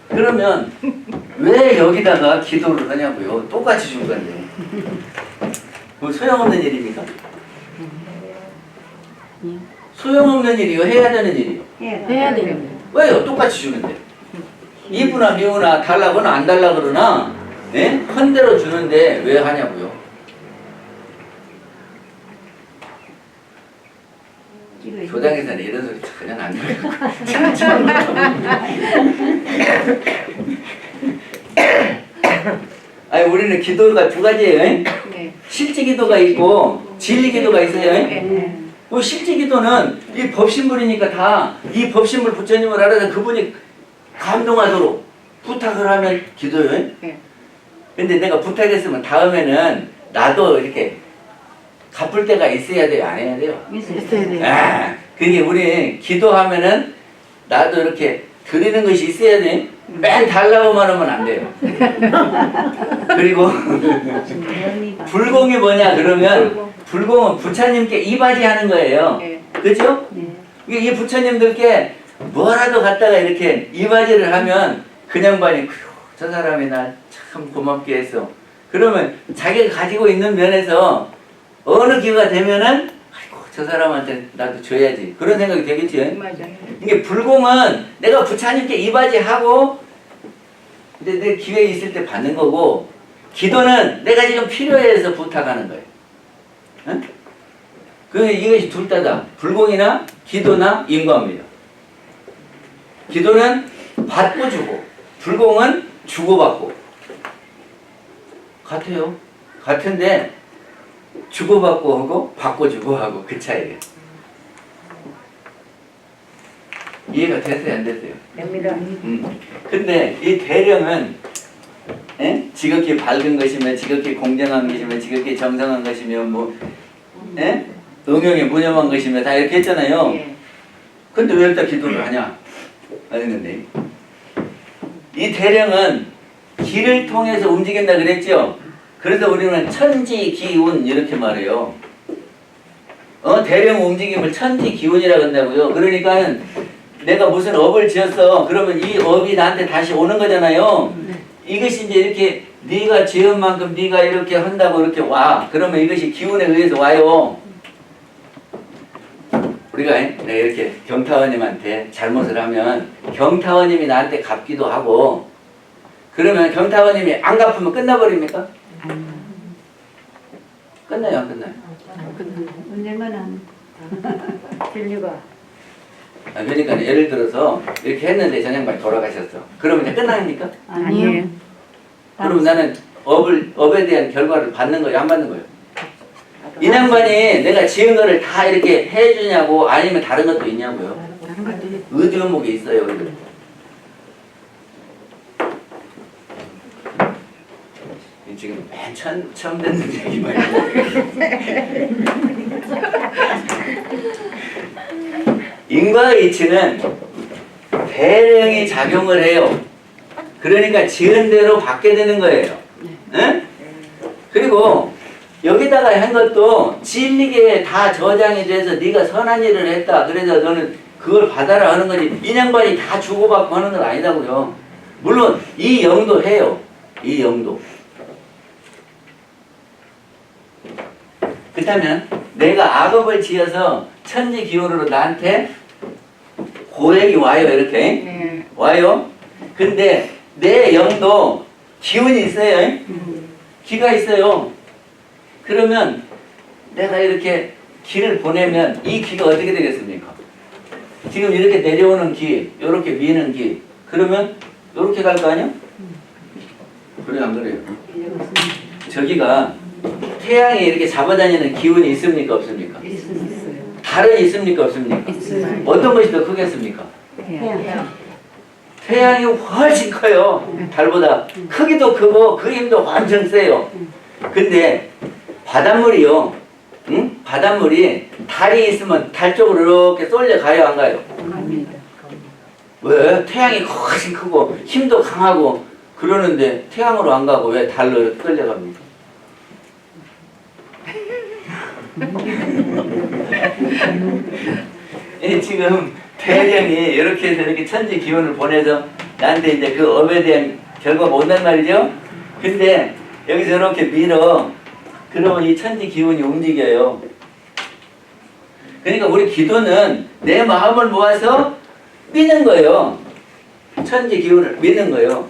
그러면 왜 여기다가 기도를 하냐고요? 똑같이 준 건데. 뭐 소용없는 일입니까? 소용없는 일이요? 해야 되는 일이요? 해야 되는 왜요? 똑같이 주는데. 이쁘나 미우나 달라거나 안 달라 그러나 헌 대로 주는데 왜 하냐고요? 교장에서는 이런 소리 전혀 안 들어요. 아니 우리는 기도가 두 가지예요. 네. 실제 기도가 있고 진리 기도가 있어요. 네. 실제 기도는 이 법신물이니까 다 이 법신물 부처님을 알아서 그분이 감동하도록 부탁을 하면 기도요. 네. 근데 내가 부탁했으면 다음에는 나도 이렇게 갚을 때가 있어야 돼요? 안 해야 돼요? 있어야 돼요. 그게 우리 기도하면은 나도 이렇게 드리는 것이 있어야 돼. 맨 달라고만 하면 안 돼요. 그리고 불공이 뭐냐 그러면 불공은 부처님께 이바지하는 거예요. 네. 그죠? 이 부처님들께 뭐라도 갖다가 이렇게 이바지를 하면 그냥 반이 저 사람이 나 참 고맙게 했어. 그러면 자기가 가지고 있는 면에서 어느 기회가 되면은 아이고 저 사람한테 나도 줘야지 그런 생각이 되겠지. 맞아요. 이게 불공은 내가 부처님께 이바지하고 근데 내 기회 있을 때 받는 거고 기도는 내가 지금 필요해서 부탁하는 거예요. 응? 이것이 둘 다다. 불공이나 기도나 인과입니다. 기도는 받고 주고 불공은 주고받고 같아요. 같은데 주고받고 하고 받고 주고 하고 그 차이예요. 이해가 됐어요? 안 됐어요? 됩니다. 근데 이 대령은 지극히 밝은 것이면 지극히 공정한 것이면 지극히 정상한 것이면 뭐 응용에 무념한 것이면 다 이렇게 했잖아요. 예. 근데 왜 여기다 기도를 하냐? 아는데 이 대령은 기를 통해서 움직인다 그랬죠? 그래서 우리는 천지기운 이렇게 말해요. 대령 움직임을 천지기운이라고 한다고요. 그러니까 내가 무슨 업을 지었어. 그러면 이 업이 나한테 다시 오는 거잖아요. 이것이 이제 이렇게 네가 지은 만큼 네가 이렇게 한다고 이렇게 와. 그러면 이것이 기운에 의해서 와요. 우리가 내가 이렇게 경타원님한테 잘못을 하면 경타원님이 나한테 갚기도 하고 그러면 경타원님이 안 갚으면 끝나버립니까? 끝나요? 안 끝나요? 언젠가는 진리가. 그러니까 예를 들어서 이렇게 했는데 저 양반이 돌아가셨어. 그러면 이제 끝납니까? 아니요. 그럼 나는 업에 대한 결과를 받는 거예요? 안 받는 거예요? 이 양반이 내가 지은 거를 다 이렇게 해주냐고 아니면 다른 것도 있냐고요? 다른 것도 의지 의목이 있어요. 그래도. 지금 맨 처음 듣는 얘기 말고 인과의 이치는 대령이 작용을 해요. 그러니까 지은 대로 받게 되는 거예요. 응? 그리고 여기다가 한 것도 진리계에 다 저장이 돼서 네가 선한 일을 했다. 그래서 너는 그걸 받아라 하는 거지. 이 양반이 다 주고받고 하는 건 아니다고요. 물론 이 영도 해요. 이 영도. 그렇다면 내가 악업을 지어서 천지 기운으로 나한테 고액이 와요. 이렇게 네. 와요. 근데 내 영도 기운이 있어요. 기가 있어요. 그러면 내가 이렇게 기를 보내면 이 기가 어떻게 되겠습니까? 지금 이렇게 내려오는 기, 이렇게 미는 기, 그러면 이렇게 갈 거 아니야? 그래 안 그래요? 저기가 태양이 이렇게 잡아다니는 기운이 있습니까 없습니까? 있어요. 달은 있습니까 없습니까? 있어요. 어떤 것이 더 크겠습니까? 태양. 태양이 훨씬 커요. 달보다 크기도 크고 그 힘도 완전 세요. 근데 바닷물이요. 응? 바닷물이 달이 있으면 달 쪽으로 이렇게 쏠려 가요 안 가요? 갑니다. 왜? 태양이 훨씬 크고 힘도 강하고 그러는데 태양으로 안 가고 왜 달로 끌려갑니까? 지금 대령이 이렇게 해서 이렇게 천지 기운을 보내서 나한테 이제 그 업에 대한 결과가 온단 말이죠? 근데 여기서 이렇게 밀어. 그러면 이 천지 기운이 움직여요. 그러니까 우리 기도는 내 마음을 모아서 미는 거예요. 천지 기운을 미는 거예요.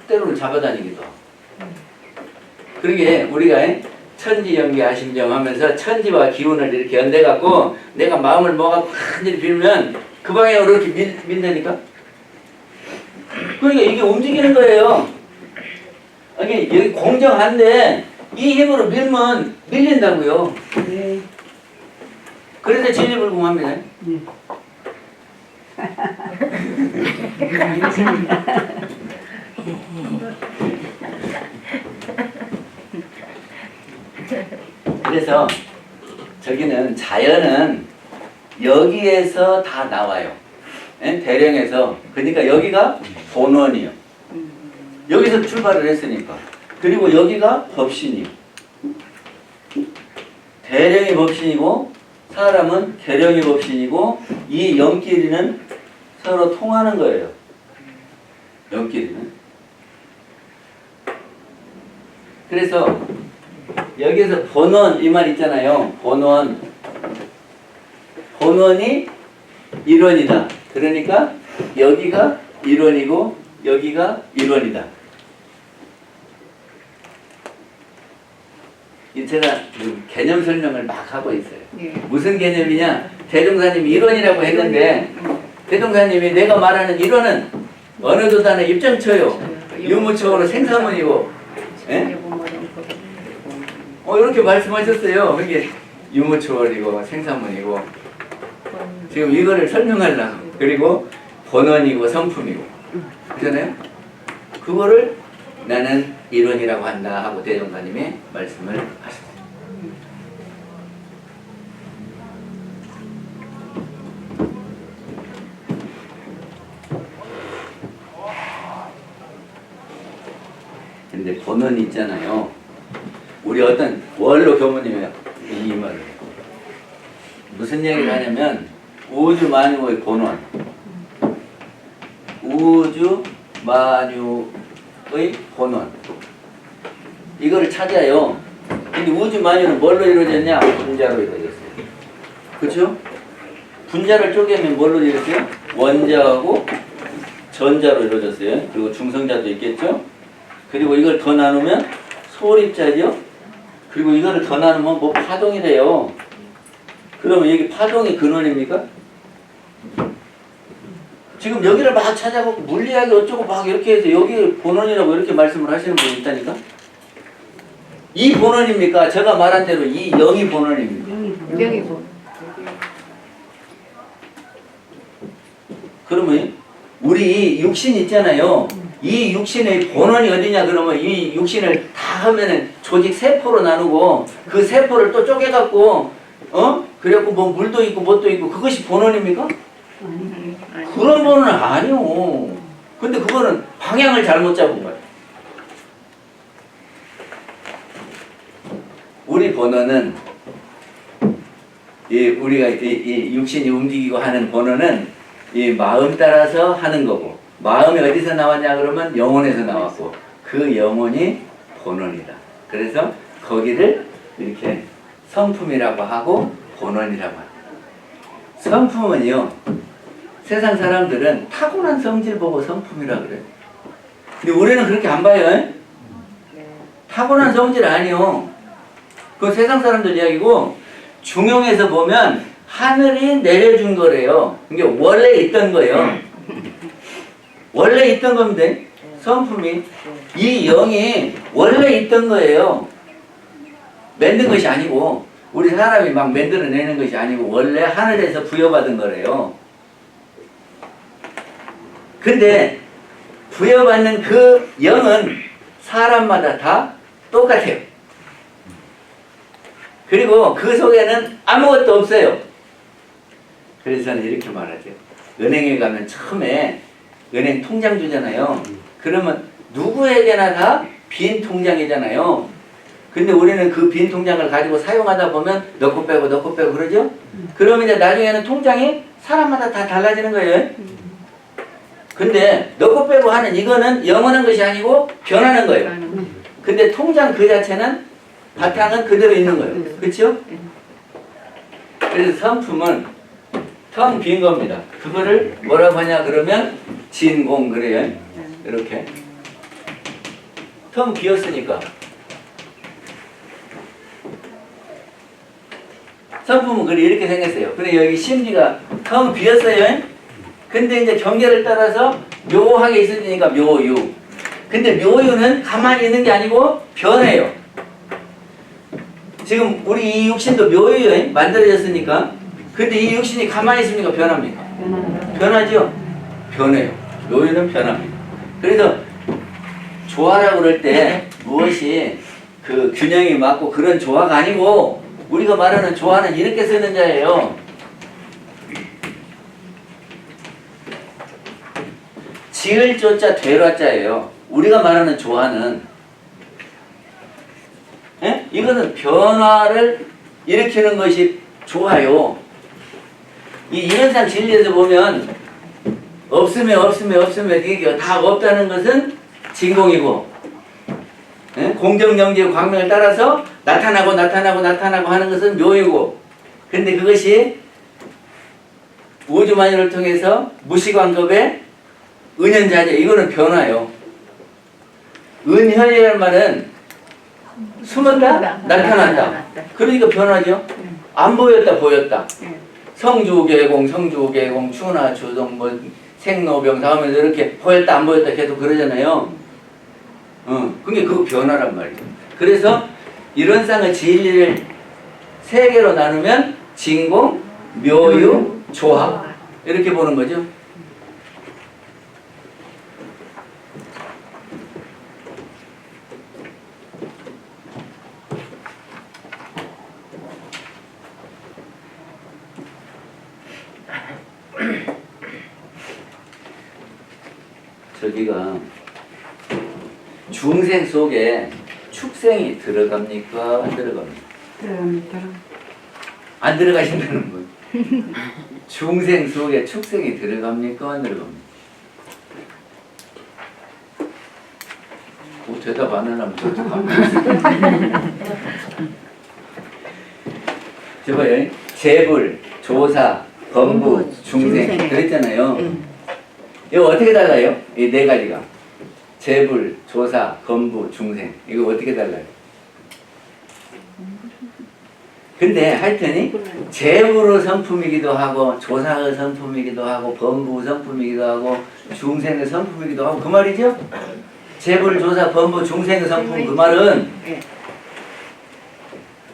때로는 잡아다니기도 하고. 그러게 우리가 천지 연기 아심정 하면서 천지와 기운을 이렇게 연대갖고 내가 마음을 모아갖고 완전히 빌면 그 방향으로 이렇게 민다니까? 그러니까 이게 움직이는 거예요. 아니, 여기 공정한데 이 힘으로 밀면 밀린다고요. 네. 그래서 진리불공합니다. 네. 그래서 저기는 자연은 여기에서 다 나와요. 예? 대령에서. 그러니까 여기가 본원이요. 여기서 출발을 했으니까. 그리고 여기가 법신이요. 대령이 법신이고 사람은 계령이 법신이고 이 영끼리는 서로 통하는 거예요. 영끼리는. 그래서 여기에서 본원 이 말 있잖아요. 본원. 본원이 일원이다. 그러니까 여기가 일원이고 여기가 일원이다. 제가 개념 설명을 막 하고 있어요. 네. 무슨 개념이냐? 대종사님이 일원이라고 했는데 대종사님이 내가 말하는 일원은 어느 도단에 입장처요. 유무초로 생사문이고 예? 이렇게 말씀하셨어요. 이게 유무초월이고 생사문이고 지금 이거를 설명하려고 그리고 본원이고 성품이고 그러잖아요. 그거를 나는 일원이라고 한다 하고 대종사님이 말씀을 하셨어요. 근데 본원이 있잖아요. 우리 어떤 원로 교모님이 이 말을 무슨 얘기를 하냐면 우주 만유의 본원, 우주 만유의 본원 이거를 찾아요. 근데 우주 만유는 뭘로 이루어졌냐? 분자로 이루어졌어요. 그렇죠? 분자를 쪼개면 뭘로 이루어졌어요? 원자하고 전자로 이루어졌어요. 그리고 중성자도 있겠죠? 그리고 이걸 더 나누면 소립자죠? 그리고 이거를 더 나누면 뭐 파동이래요. 그러면 여기 파동이 근원입니까? 지금 여기를 막 찾아보고 물리학이 어쩌고 막 이렇게 해서 여기 본원이라고 이렇게 말씀을 하시는 분이 있다니까? 이 본원입니까? 제가 말한 대로 이 영이 본원입니까? 명이 본. 그러면 우리 육신 있잖아요. 이 육신의 본원이 어디냐 그러면 이 육신을 다 하면은 조직 세포로 나누고 그 세포를 또 쪼개갖고 그래갖고 뭐 물도 있고 뭣도 있고 그것이 본원입니까? 그런 본원은 아니오. 근데 그거는 방향을 잘못 잡은 거야. 우리 본원은 우리가 이 육신이 움직이고 하는 본원은 이 마음 따라서 하는 거고 마음이 어디서 나왔냐 그러면 영혼에서 나왔고 그 영혼이 본원이다. 그래서 거기를 이렇게 성품이라고 하고 본원이라고 합니다. 성품은요, 세상 사람들은 타고난 성질 보고 성품이라 그래요. 근데 우리는 그렇게 안 봐요. 네. 타고난 성질 아니요. 그건 세상 사람들 이야기고, 중용에서 보면 하늘이 내려준 거래요. 이게 원래 있던 거예요. 원래 있던 겁니다. 성품이. 이 영이 원래 있던 거예요. 만든 것이 아니고, 우리 사람이 막 만들어내는 것이 아니고 원래 하늘에서 부여받은 거래요. 근데 부여받는 그 영은 사람마다 다 똑같아요. 그리고 그 속에는 아무것도 없어요. 그래서 저는 이렇게 말하죠. 은행에 가면 처음에 은행 통장 주잖아요. 그러면 누구에게나 다 빈 통장이잖아요. 근데 우리는 그 빈 통장을 가지고 사용하다 보면 넣고 빼고 넣고 빼고 그러죠? 그러면 이제 나중에는 통장이 사람마다 다 달라지는 거예요. 근데 넣고 빼고 하는 이거는 영원한 것이 아니고 변하는 거예요. 근데 통장 그 자체는 바탕은 그대로 있는 거예요. 그렇죠? 그래서 성품은 텅 빈 겁니다. 그거를 뭐라고 하냐 그러면 진공 그래요. 이렇게 텅 비었으니까 성품은 그래 이렇게 생겼어요. 근데 여기 심지가 텅 비었어요. 근데 이제 경계를 따라서 묘하게 있으니까 묘유. 근데 묘유는 가만히 있는 게 아니고 변해요. 지금 우리 이 육신도 묘유에 만들어졌으니까. 근데 이 육신이 가만히 있습니까? 변합니까? 변하죠? 변해요. 묘유는 변합니다. 그래서 조화라고 그럴 때 무엇이 그 균형이 맞고 그런 조화가 아니고 우리가 말하는 조화는 이렇게 쓰는 자예요. 지을 조자 되라자예요. 우리가 말하는 조화는 이거는 변화를 일으키는 것이 좋아요. 이 인연상 진리에서 보면 없으면 이게 다 없다는 것은 진공이고 공정영지의 광명을 따라서 나타나고 하는 것은 묘이고 근데 그것이 우주만유를 통해서 무시관급의 은연자재 이거는 변화요. 은현이라는 말은 숨었다 나타났다. 그러니까 변화죠. 안 보였다 보였다. 성주계공 추나 주동 뭐 생로병 다음에 이렇게 보였다 안 보였다 계속 그러잖아요. 그게 그 변화란 말이에요. 그래서 이런 쌍의 진리를 세 개로 나누면 진공, 묘유, 조화 이렇게 보는 거죠. 저기가 중생 속에 축생이 들어갑니까? 안 들어갑니까? 들어갑니다. 안 들어가신다는 거예요. 중생 속에 축생이 들어갑니까? 안 들어갑니까? 대답 안 하려면 저도 가만히 저봐요. 재불, 조사, 범부, 중생 그랬잖아요. 이거 어떻게 달라요? 이 네 가지가 재불, 조사, 범부, 중생 이거 어떻게 달라요? 근데 하여튼이 재불의 성품이기도 하고 조사의 성품이기도 하고 범부 성품이기도 하고 중생의 성품이기도 하고 그 말이죠? 재불, 조사, 범부, 중생의 성품 그 말은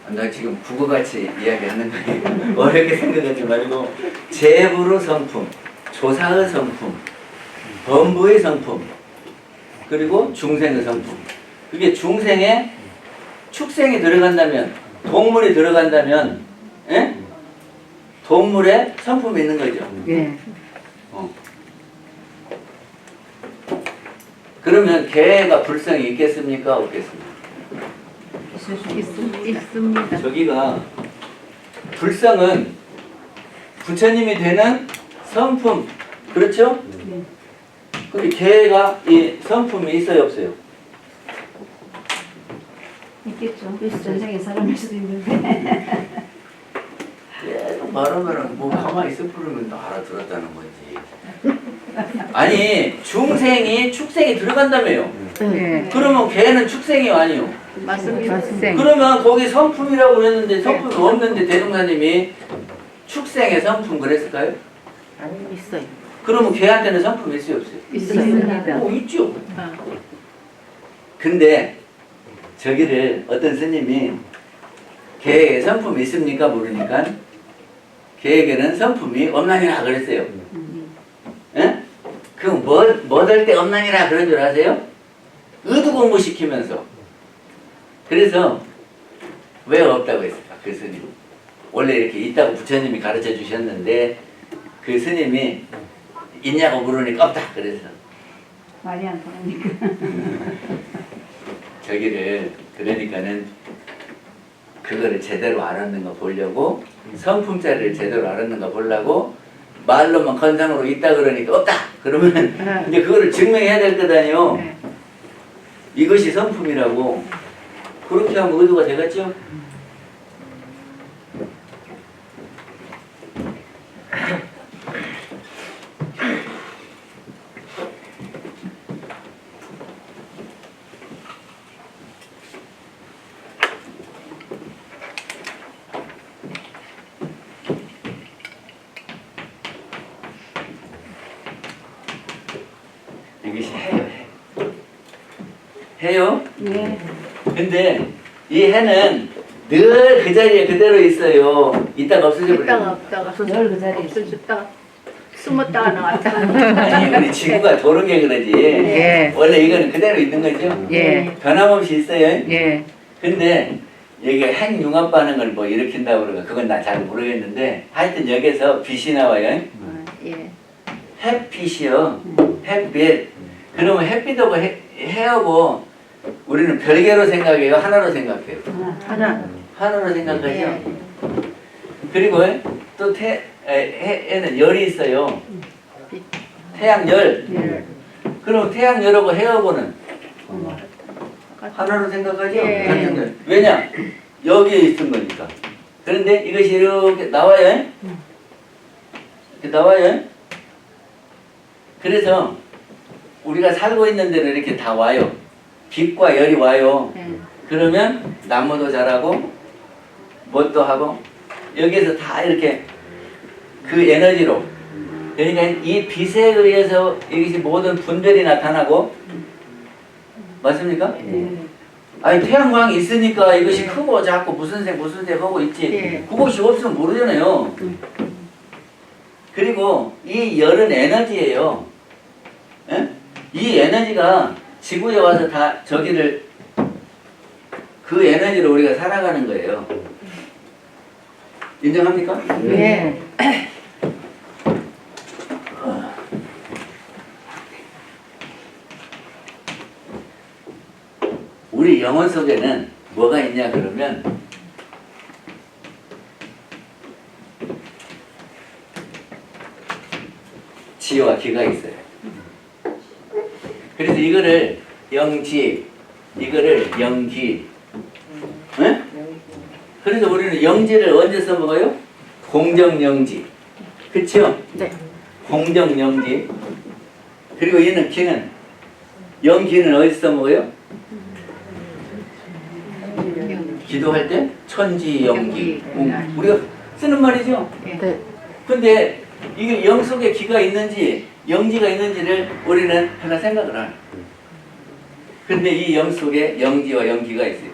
나 지금 국어같이 이야기하는 거예요. 어렵게 생각하지 말고 재불의 성품, 조사의 성품, 범부의 성품 그리고 중생의 성품. 그게 중생에 축생이 들어간다면 동물이 들어간다면 동물에 성품이 있는 거죠. 그러면 개가 불성이 있겠습니까? 없겠습니까? 있습니다. 저기가 불성은 부처님이 되는 성품 그렇죠? 근데 개가 이 성품이 있어요 없어요? 있겠죠. 전생에 사람일 수도 있는데. 계속 말하면은 뭐 가만히 있어 부르면 알아들었다는 거지. 아니 중생이 축생이 들어간다며요. 네. 그러면 걔는 축생이 아니요. 맞습니다. 그러면 거기 성품이라고 그랬는데 성품이 없는데 대종사님이 축생의 성품 그랬을까요? 있어요. 그러면 걔한테는 성품 있어요 없어요? 있습니다. 있죠. 근데 저기를 어떤 스님이 걔에게 성품이 있습니까 모르니까 걔에게는 성품이 없나니라 그랬어요. 예? 그럼 뭐될 때 없나니라 그런 줄 아세요? 의도 공부 시키면서. 그래서 왜 없다고 했을까 그 스님? 원래 이렇게 있다고 부처님이 가르쳐 주셨는데 그 스님이 있냐고 물으니까 없다 그래서 말이 안 통하니까. 저기를 그러니까는 그거를 제대로 알았는가 보려고 성품자리를 제대로 알았는가 보려고 말로만 건상으로 있다 그러니까 없다 그러면 이제 그거를 증명해야 될 거다니요. 네. 이것이 성품이라고 그렇게 하면 의도가 되겠죠? 이것이 해요? 예. 근데 이 해는 늘 그 자리에 그대로 있어요. 이따가 없어져 있다가 버려요. 없다가 늘 그 자리에 없어졌다가 숨었다가 나왔다가. 아니 우리 지구가 도는 게 그러지. 예. 원래 이거는 그대로 있는 거죠. 예. 변함없이 있어요. 예. 근데 여기 핵융합 반응을 뭐 일으킨다고 그러고 그건 나 잘 모르겠는데 하여튼 여기서 빛이 나와요. 예. 햇빛이요. 햇빛. 그러면 햇빛하고 해하고 우리는 별개로 생각해요. 하나로 생각해요. 하나. 하나로 생각하죠. 예. 그리고 또 해에는 열이 있어요. 태양열. 예. 그럼 태양열하고 해하고는 하나로 생각하죠. 예. 같은 열. 왜냐? 여기에 있은 거니까. 그런데 이것이 이렇게 나와요. 이렇게 나와요. 그래서 우리가 살고 있는 데는 이렇게 다 와요. 빛과 열이 와요. 예. 그러면 나무도 자라고 뭣도 하고 여기에서 다 이렇게 그 에너지로 그러니까 이 빛에 의해서 이것이 모든 분별이 나타나고 맞습니까? 아니 태양광이 있으니까 이것이 크고 작고 무슨 색 하고 있지 예. 그것이 없으면 모르잖아요. 그리고 이 열은 에너지예요. 예? 이 에너지가 지구에 와서 다 저기를 그 에너지로 우리가 살아가는 거예요. 인정합니까? 예. 우리 영혼 속에는 뭐가 있냐 그러면 지와 기가 있어요. 그래서 이거를 영지, 이거를 영기. 네? 그래서 우리는 영지를 언제 써먹어요? 공정영지. 그쵸? 네. 공정영지. 그리고 얘는 기는 영기는 어디서 써먹어요? 기도할 때 천지영기. 우리가 쓰는 말이죠. 네. 근데 이게 영 속에 기가 있는지 영지가 있는지를 우리는 하나 생각을 안 해요. 근데 이 영 속에 영지와 영기가 있어요.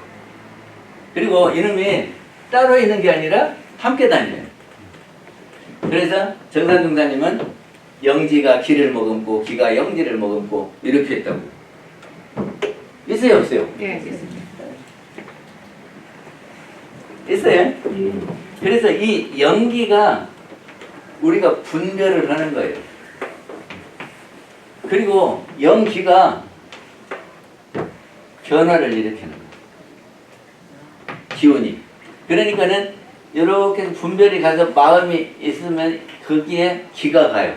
그리고 이놈이 따로 있는 게 아니라 함께 다녀요. 그래서 정산동사님은 영지가 기를 머금고 기가 영지를 머금고 이렇게 했다고. 있어요 없어요? 예. 있습니다. 있어요. 그래서 이 영기가 우리가 분별을 하는 거예요. 그리고 영기가 변화를 일으키는 거예요. 기운이. 그러니까는 이렇게 분별이 가서 마음이 있으면 거기에 기가 가요.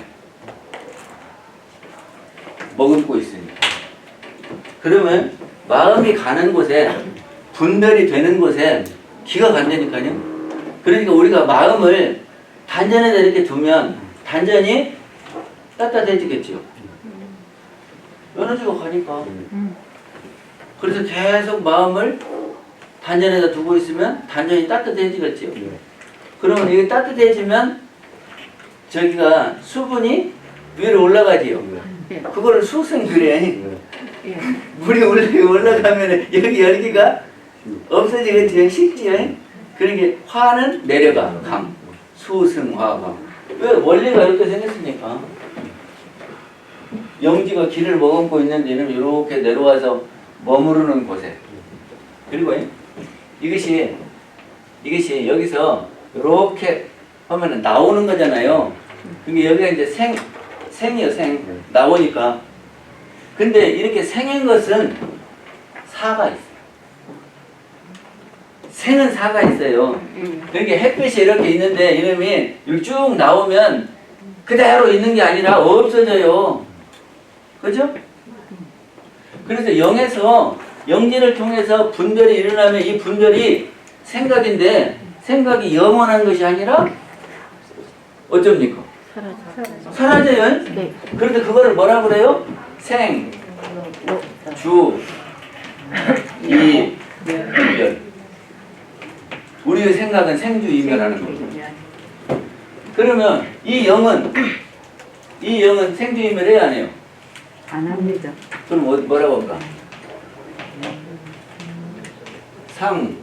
머금고 있으니까. 그러면 마음이 가는 곳에 분별이 되는 곳에 기가 간다니까요. 그러니까 우리가 마음을 단전에다 이렇게 두면 단전이 따뜻해지겠죠. 에너지가 가니까. 그래서 계속 마음을 단전에다 두고 있으면 단전이 따뜻해지겠죠. 그러면 이게 따뜻해지면 저기가 수분이 위로 올라가지요. 그거를 수승 그래. 예. 물이 올라가면 여기 열기가 없어지겠지요. 식지요. 그러니까 화는 내려가. 강. 수승화가. 왜 원리가 이렇게 생겼습니까? 영지가 길을 머금고 있는 데는 이렇게 내려와서 머무르는 곳에. 그리고 이것이 여기서 이렇게 하면은 나오는 거잖아요. 그게 여기가 이제 생이요, 생. 나오니까. 근데 이렇게 생인 것은 사가 있어요. 생은 사가 있어요. 그러니까 햇빛이 이렇게 있는데 이놈이 이렇게 쭉 나오면 그대로 있는 게 아니라 없어져요. 그죠? 그래서 영에서 영진을 통해서 분별이 일어나면 이 분별이 생각인데 생각이 영원한 것이 아니라 어쩝니까? 사라져요. 네. 그런데 그거를 뭐라 그래요? 생, 주, 이, 멸. 우리의 생각은 생주이멸하는 겁니다. 그러면 이 영은 생주이멸해야 안 해요? 안 합니다. 그럼 뭐라고 할까? 상,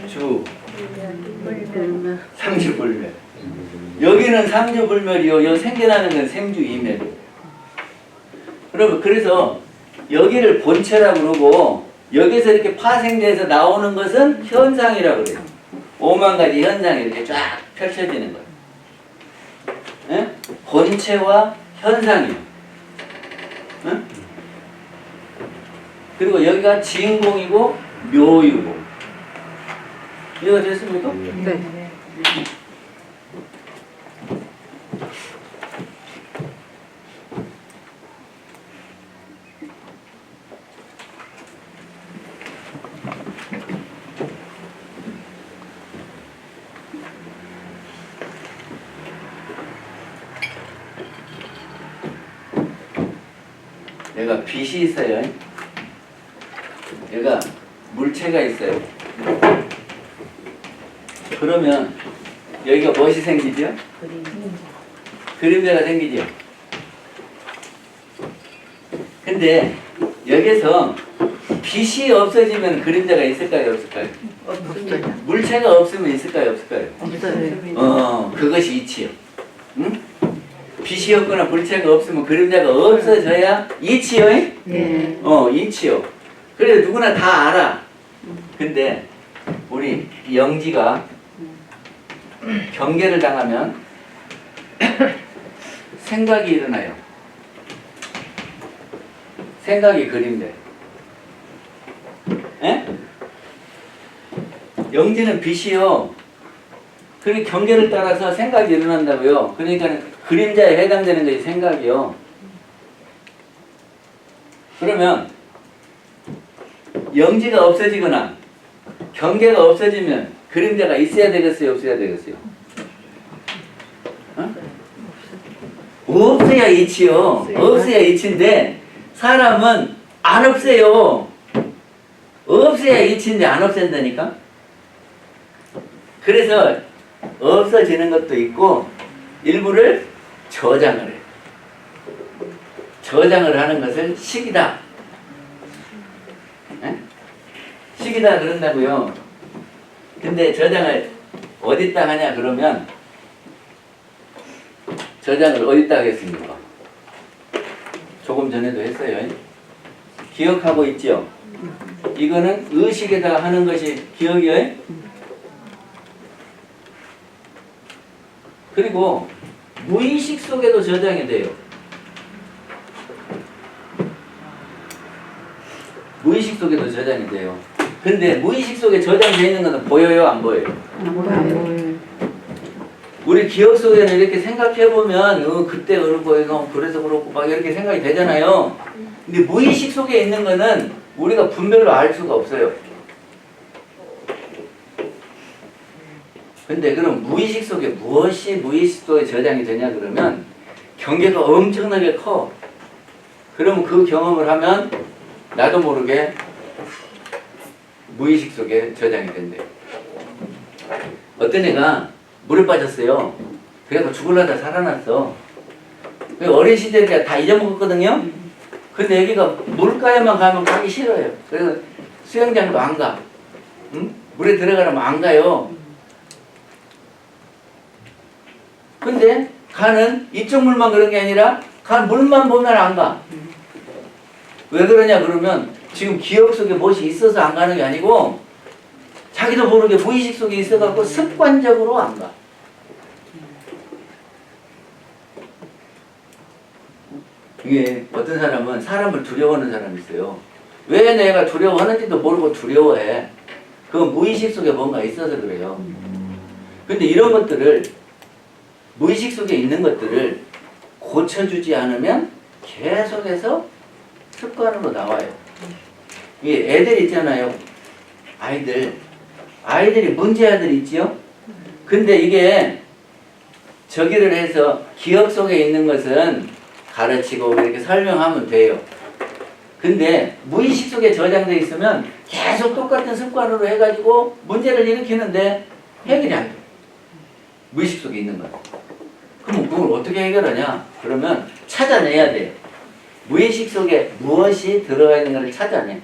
주, 상주불멸. 여기는 상주불멸이요. 여기 생겨나는 건 생주이멸이에요. 그래서 여기를 본체라고 그러고 여기서 이렇게 파생돼서 나오는 것은 현상이라고 그래요. 5만 가지 현상이 이렇게 쫙 펼쳐지는 거예요. 예? 본체와 현상이요. 예? 그리고 여기가 진공이고 묘유고. 이해가 됐습니까? 네. 얘가 빛이 있어요. 얘가 물체가 있어요. 그러면 여기가 무엇이 생기죠? 그림자가 생기죠. 근데 여기서 빛이 없어지면 그림자가 있을까요? 없을까요? 없어요. 물체가 없으면 있을까요? 없을까요? 없어요. 그것이 이치요. 응? 빛이 없거나 물체가 없으면 그림자가 없어져야 이치요. 예. 이치요. 그래서 누구나 다 알아. 근데 우리 영지가 경계를 당하면 생각이 일어나요. 생각이 그림돼. 에? 영지는 빛이요. 그러니까 경계를 따라서 생각이 일어난다고요. 그러니까 그림자에 해당되는 것이 생각이요. 그러면 영지가 없어지거나 경계가 없어지면 그림자가 있어야 되겠어요? 없어야 되겠어요? 어? 없어야 이치요. 없어야 이치인데 사람은 안 없어요. 없어야 이치인데 안 없앤다니까? 그래서 없어지는 것도 있고 일부를 저장을 해요. 저장을 하는 것을 식이다. 에? 식이다 그런다고요. 근데 저장을 어디다 하냐 그러면 저장을 어디다 하겠습니까? 조금 전에도 했어요. 기억하고 있죠? 이거는 의식에다 하는 것이 기억이에요. 그리고 무의식 속에도 저장이 돼요. 무의식 속에도 저장이 돼요. 근데 무의식 속에 저장되어 있는 것은 보여요? 안 보여요? 우리 기억 속에는 이렇게 생각해보면 그때 그렇고 그래서 그렇고 막 이렇게 생각이 되잖아요. 근데 무의식 속에 있는 거는 우리가 분별로 알 수가 없어요. 근데 그럼 무의식 속에 무엇이 무의식 속에 저장이 되냐 그러면 경계가 엄청나게 커. 그러면 그 경험을 하면 나도 모르게 무의식 속에 저장이 된대요. 어떤 애가 물에 빠졌어요. 그래서 죽으려다 살아났어. 어린 시절에 다 잊어먹었거든요. 근데 애기가 물가에만 가면 가기 싫어요. 그래서 수영장도 안 가. 응? 물에 들어가려면 안 가요. 근데 가는 이쪽 물만 그런 게 아니라 간 물만 보면 안 가. 왜 그러냐 그러면 지금 기억 속에 무엇이 있어서 안 가는 게 아니고 자기도 모르게 무의식 속에 있어갖고 습관적으로 안 가. 이게 어떤 사람은 사람을 두려워하는 사람이 있어요. 왜 내가 두려워하는지도 모르고 두려워해. 그건 무의식 속에 뭔가 있어서 그래요. 근데 이런 것들을 무의식 속에 있는 것들을 고쳐주지 않으면 계속해서 습관으로 나와요. 이게 애들 있잖아요. 아이들이 문제아들 있지요? 근데 이게 저기를 해서 기억 속에 있는 것은 가르치고 이렇게 설명하면 돼요. 근데 무의식 속에 저장되어 있으면 계속 똑같은 습관으로 해가지고 문제를 일으키는데 해결이 안 돼. 무의식 속에 있는 거. 그럼 그걸 어떻게 해결하냐? 그러면 찾아내야 돼요. 무의식 속에 무엇이 들어가 있는 것을 찾아내.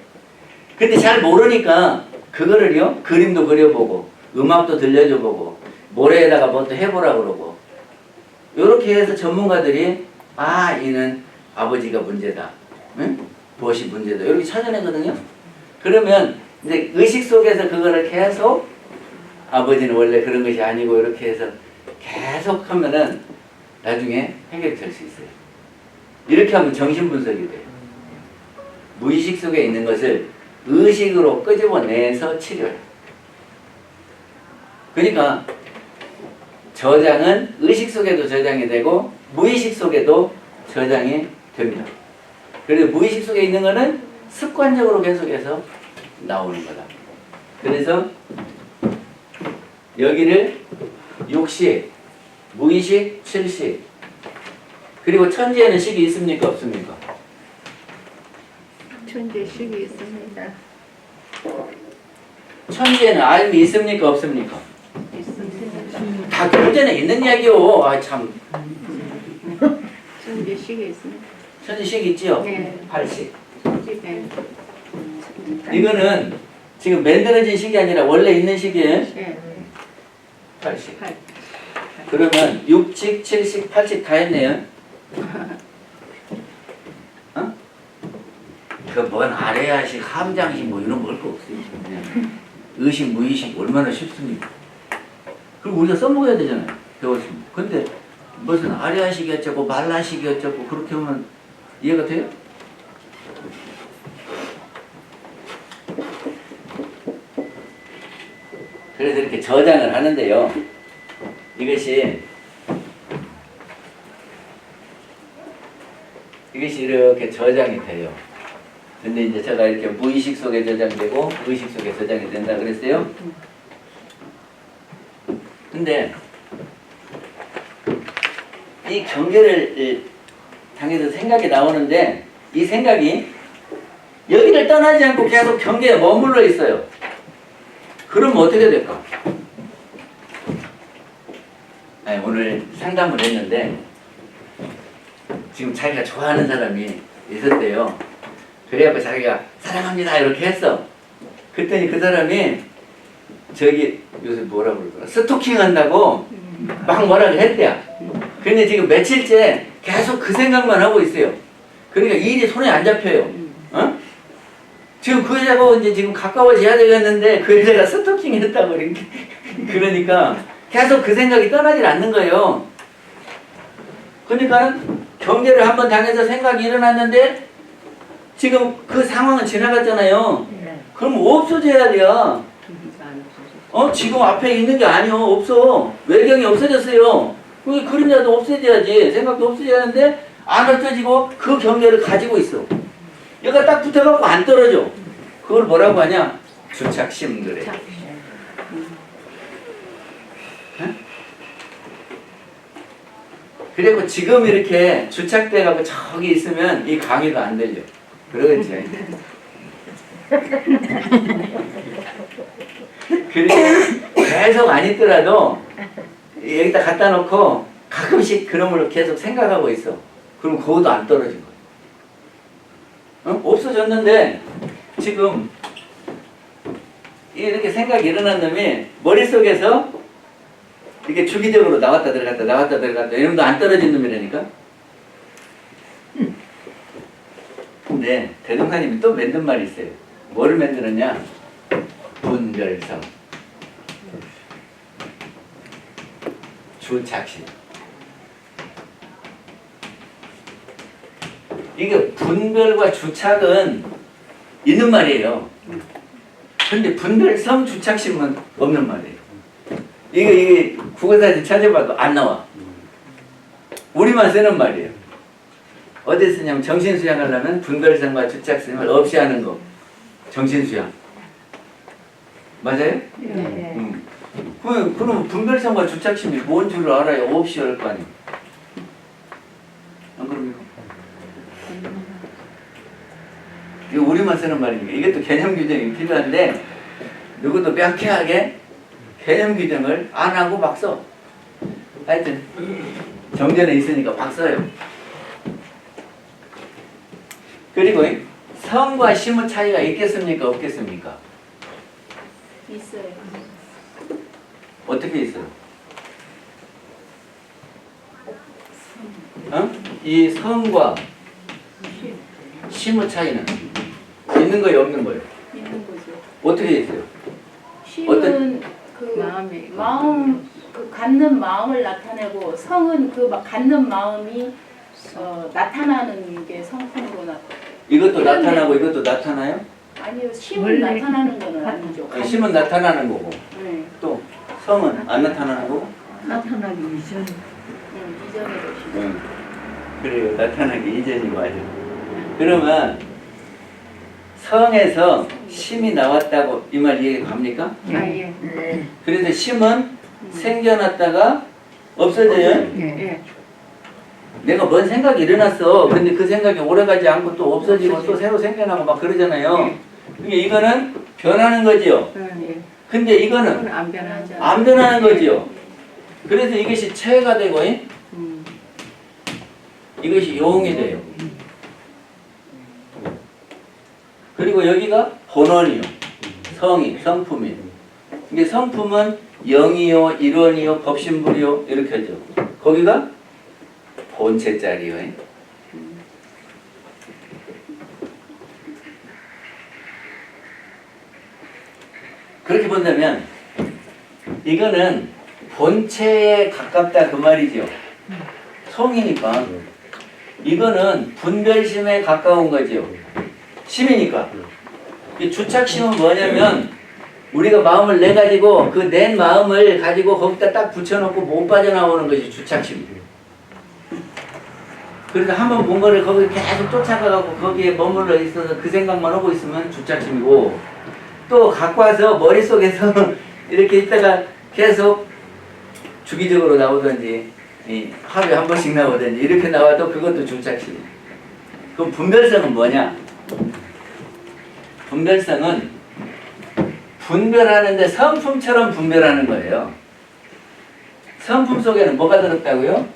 근데 잘 모르니까 그거를요, 그림도 그려보고 음악도 들려줘보고 모래에다가 뭐 또 해보라고 그러고 이렇게 해서 전문가들이 이는 아버지가 문제다. 응? 무엇이 문제다. 이렇게 찾아내거든요. 그러면 이제 의식 속에서 그거를 계속 아버지는 원래 그런 것이 아니고 이렇게 해서 계속 하면은 나중에 해결이 될 수 있어요. 이렇게 하면 정신분석이 돼요. 무의식 속에 있는 것을 의식으로 끄집어내서 치료해요. 그러니까 저장은 의식 속에도 저장이 되고 무의식 속에도 저장이 됩니다. 그래서 무의식 속에 있는 거는 습관적으로 계속해서 나오는 거다. 그래서 여기를 육식, 무의식, 칠식, 그리고 천지에는 식이 있습니까? 없습니까? 천재식이 있습니다. 천지에는 알미 있습니까? 없습니까? 있습니다. 다 교재는 있는 이야기요. 참. 천재식이 있습니다. 천지식 있지요? 네. 팔식. 집에. 이거는 지금 만들어진 식이 아니라 원래 있는 식이에요. 네. 팔식. 8. 그러면 육식, 칠식, 팔식 다 했네요. 어? 그뭔 아래야식, 함장식 뭐 이런 거 할 거 없어요. 그냥 의식, 무의식 얼마나 쉽습니까? 그리고 우리가 써먹어야 되잖아요. 배웠으면. 근데 무슨 아래야식이 어쩌고 말라식이 어쩌고 그렇게 하면 이해가 돼요? 그래서 이렇게 저장을 하는데요. 이것이 이렇게 저장이 돼요. 근데 이제 제가 이렇게 무의식 속에 저장되고 의식 속에 저장이 된다 그랬어요. 근데 이 경계를 당해서 생각이 나오는데 이 생각이 여기를 떠나지 않고 계속 경계에 머물러 있어요. 그러면 어떻게 될까? 오늘 상담을 했는데 지금 자기가 좋아하는 사람이 있었대요. 그래갖고 자기가 사랑합니다 이렇게 했어. 그랬더니 그 사람이 저기 요새 뭐라 그러더라, 스토킹 한다고 막 뭐라 했대요. 근데 지금 며칠째 계속 그 생각만 하고 있어요. 그러니까 일이 손에 안 잡혀요. 어? 지금 그 여자가 이제 지금 가까워져야 되겠는데 그 여자가 스토킹 했다고 이렇게 그러니까 계속 그 생각이 떠나질 않는 거예요. 그러니까 경계를 한번 당해서 생각이 일어났는데 지금 그 상황은 지나갔잖아요. 그럼 없어져야 돼요. 지금 앞에 있는 게 아니요. 없어. 외경이 없어졌어요. 그 그림자도 없어져야지. 생각도 없어져야 하는데 안 없어지고 그 경계를 가지고 있어. 얘가 딱 붙어갖고 안 떨어져. 그걸 뭐라고 하냐? 주착심 그래. 응? 그리고 지금 이렇게 주착돼갖고 저기 있으면 이 강의가 안 들려. 그러겠지. 그리고 계속 안 있더라도 여기다 갖다 놓고 가끔씩 그런 걸 계속 생각하고 있어. 그럼 그것도 안 떨어진 거야. 어? 없어졌는데 지금 이렇게 생각이 일어난 놈이 머릿속에서 이렇게 주기적으로 나왔다 들어갔다 나왔다 들어갔다 이러면도 안 떨어진 놈이라니까. 근데 대동사님이 또 만든 말이 있어요. 뭐를 만들었냐? 분별성, 주착심. 이게 분별과 주착은 있는 말이에요. 근데 분별성, 주착심은 없는 말이에요. 이게 국어사전 찾아봐도 안 나와. 우리만 쓰는 말이에요. 어디 쓰냐면 정신수양 하려면 분별성과 주착심을 없이 하는 거. 정신수양. 맞아요? 네. 그럼 분별성과 주착심이 뭔 줄 알아야 없이 할 거 아니에요. 안 그럽니까? 이거 우리만 쓰는 말이니까. 이것도 개념 규정이 필요한데 누구도 명쾌하게 개념 규정을 안 하고 막 써. 하여튼 정전에 있으니까 막 써요. 그리고 성과 심의 차이가 있겠습니까? 없겠습니까? 있어요. 어떻게 있어요? 어? 이 성과 심의 차이는 있는 거예요, 없는 거예요? 있는 거죠. 어떻게 있어요? 심은 그 마음 그 갖는 마음을 나타내고 성은 그 막 갖는 마음이 나타나는 게 성품으로 이것도 나타나고 이것도 나타나요? 아니요, 심은 원래 나타나는 거는 아니죠. 심은 나타나는 거고 네. 또 성은 안 나타나는 거고. 나타나기 이전. 이전에도 심. 응. 그래요, 나타나기 이전이고 아주. 그러면 성에서 심이 나왔다고 이 말 이해 갑니까? 예. 그래서 심은 생겨났다가 없어져요. 예. 내가 뭔 생각이 일어났어. 근데 그 생각이 오래가지 않고 또 없어지고 또 새로 생겨나고 막 그러잖아요. 그러니까 이거는 변하는 거지요. 예. 근데 이거는 안 변하지. 안 변하는 거지요. 그래서 이것이 체가 되고 이것이 용이 돼요. 그리고 여기가 본원이요. 성이, 성품이. 이게 성품은 영이요, 일원이요, 법신불이요 이렇게 하죠. 거기가 본체짜리요. 그렇게 본다면 이거는 본체에 가깝다 그 말이죠. 성이니까 이거는 분별심에 가까운 거죠. 심이니까. 이 주착심은 뭐냐면 우리가 마음을 내 가지고 그 낸 마음을 가지고 거기다 딱 붙여놓고 못 빠져나오는 것이 주착심. 그래서 한번 본 거를 거기 계속 쫓아가고 거기에 머물러 있어서 그 생각만 하고 있으면 주착심이고, 또 갖고 와서 머릿속에서 이렇게 있다가 계속 주기적으로 나오든지 하루에 한 번씩 나오든지 이렇게 나와도 그것도 주착심. 그럼 분별성은 뭐냐? 분별성은 분별하는데 성품처럼 분별하는 거예요. 성품 속에는 뭐가 들었다고요?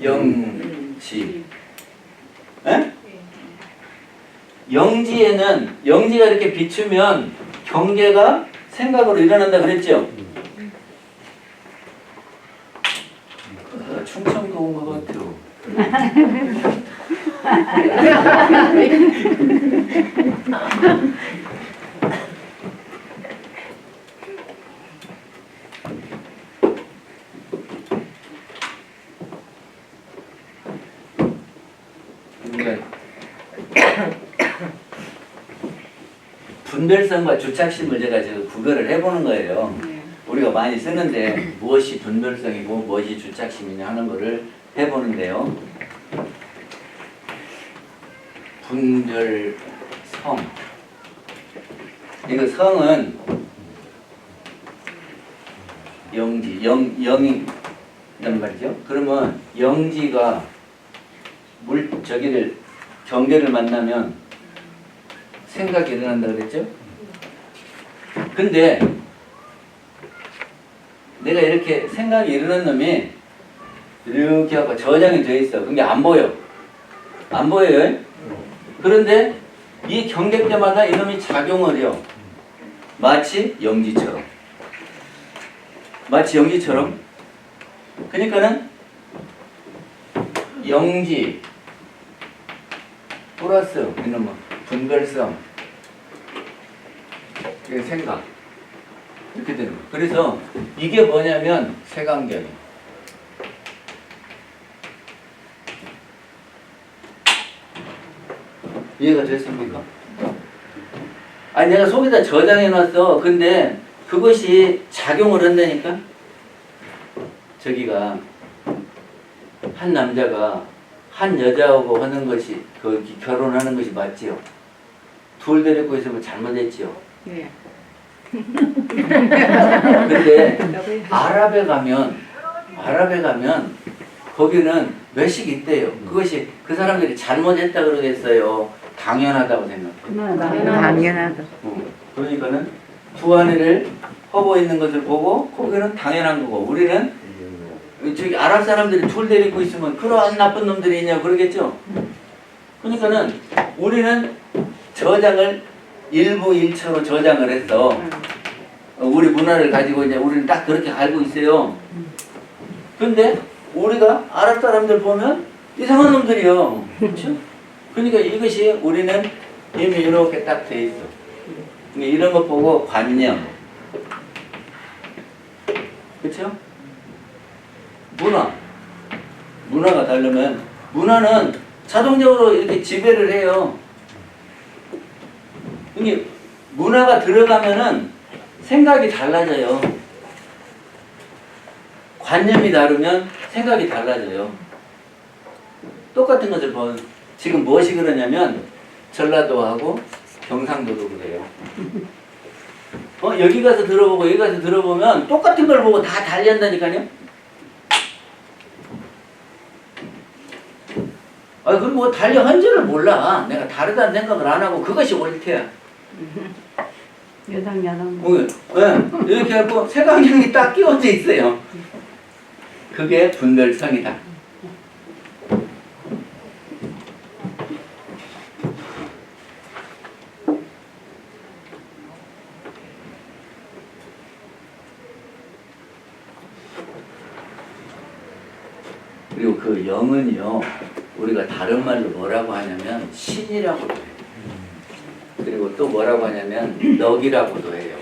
영지. 에? 영지에는 영지가 이렇게 비추면 경계가 생각으로 일어난다 그랬죠? 충청도 온 것 같아요. 분별성과 주착심을 제가 지금 구별을 해보는 거예요. 우리가 많이 쓰는데 무엇이 분별성이고 무엇이 주착심이냐 하는 거를 해보는데요. 분별성. 이거 성은 영지, 영이란 말이죠. 그러면 영지가 저기를 경계를 만나면 생각이 일어난다 그랬죠? 근데 내가 이렇게 생각이 일어난 놈이 이렇게 하고 저장이 돼 있어. 그게 안 보여. 안 보여요? 그런데 이 경계 때마다 이놈이 작용을 해요. 마치 영지처럼. 마치 영지처럼. 그러니까는 영지 플러스 이놈은 분별성, 이게 생각 이렇게 되는 거예요. 그래서 이게 뭐냐면 색안경이. 이해가 됐습니까? 아니 내가 속에다 저장해놨어. 근데 그것이 작용을 한다니까. 저기가 한 남자가 한 여자하고 하는 것이 결혼하는 것이 맞지요? 둘 데리고 있으면 잘못했지요? 예. 근데 아랍에 가면 거기는 몇씩 있대요. 그것이 그 사람들이 잘못했다 그러겠어요? 당연하다고 생각해요. 당연하다. 그러니까는 두 아내를 허고 있는 것을 보고 거기는 당연한 거고, 우리는 저기 아랍 사람들이 둘 데리고 있으면 그런 나쁜 놈들이 있냐고 그러겠죠. 그러니까는 우리는 저장을 일부 일처로 저장을 했어. 우리 문화를 가지고 이제 우리는 딱 그렇게 알고 있어요. 근데 우리가 아랍 사람들 보면 이상한 놈들이요. 그렇죠? 그러니까 이것이 우리는 이미 이렇게 딱 돼 있어. 이런 것 보고 관념. 그렇죠? 문화가 다르면 문화는 자동적으로 이렇게 지배를 해요. 이게 문화가 들어가면은 생각이 달라져요. 관념이 다르면 생각이 달라져요. 똑같은 것을 지금 무엇이 그러냐면 전라도하고 경상도도 그래요. 여기 가서 들어보고 여기 가서 들어보면 똑같은 걸 보고 다 달리한다니까요. 그리고 뭐 달려한 줄을 몰라. 내가 다르다는 생각을 안 하고 그것이 옳대야. 여당. 네. 이렇게 하고 색안경이 딱 끼워져 있어요. 그게 분별성이다. 그리고 그 영은요, 우리가 다른 말로 뭐라고 하냐면 신이라고도 해요. 그리고 또 뭐라고 하냐면 넋이라고도 해요.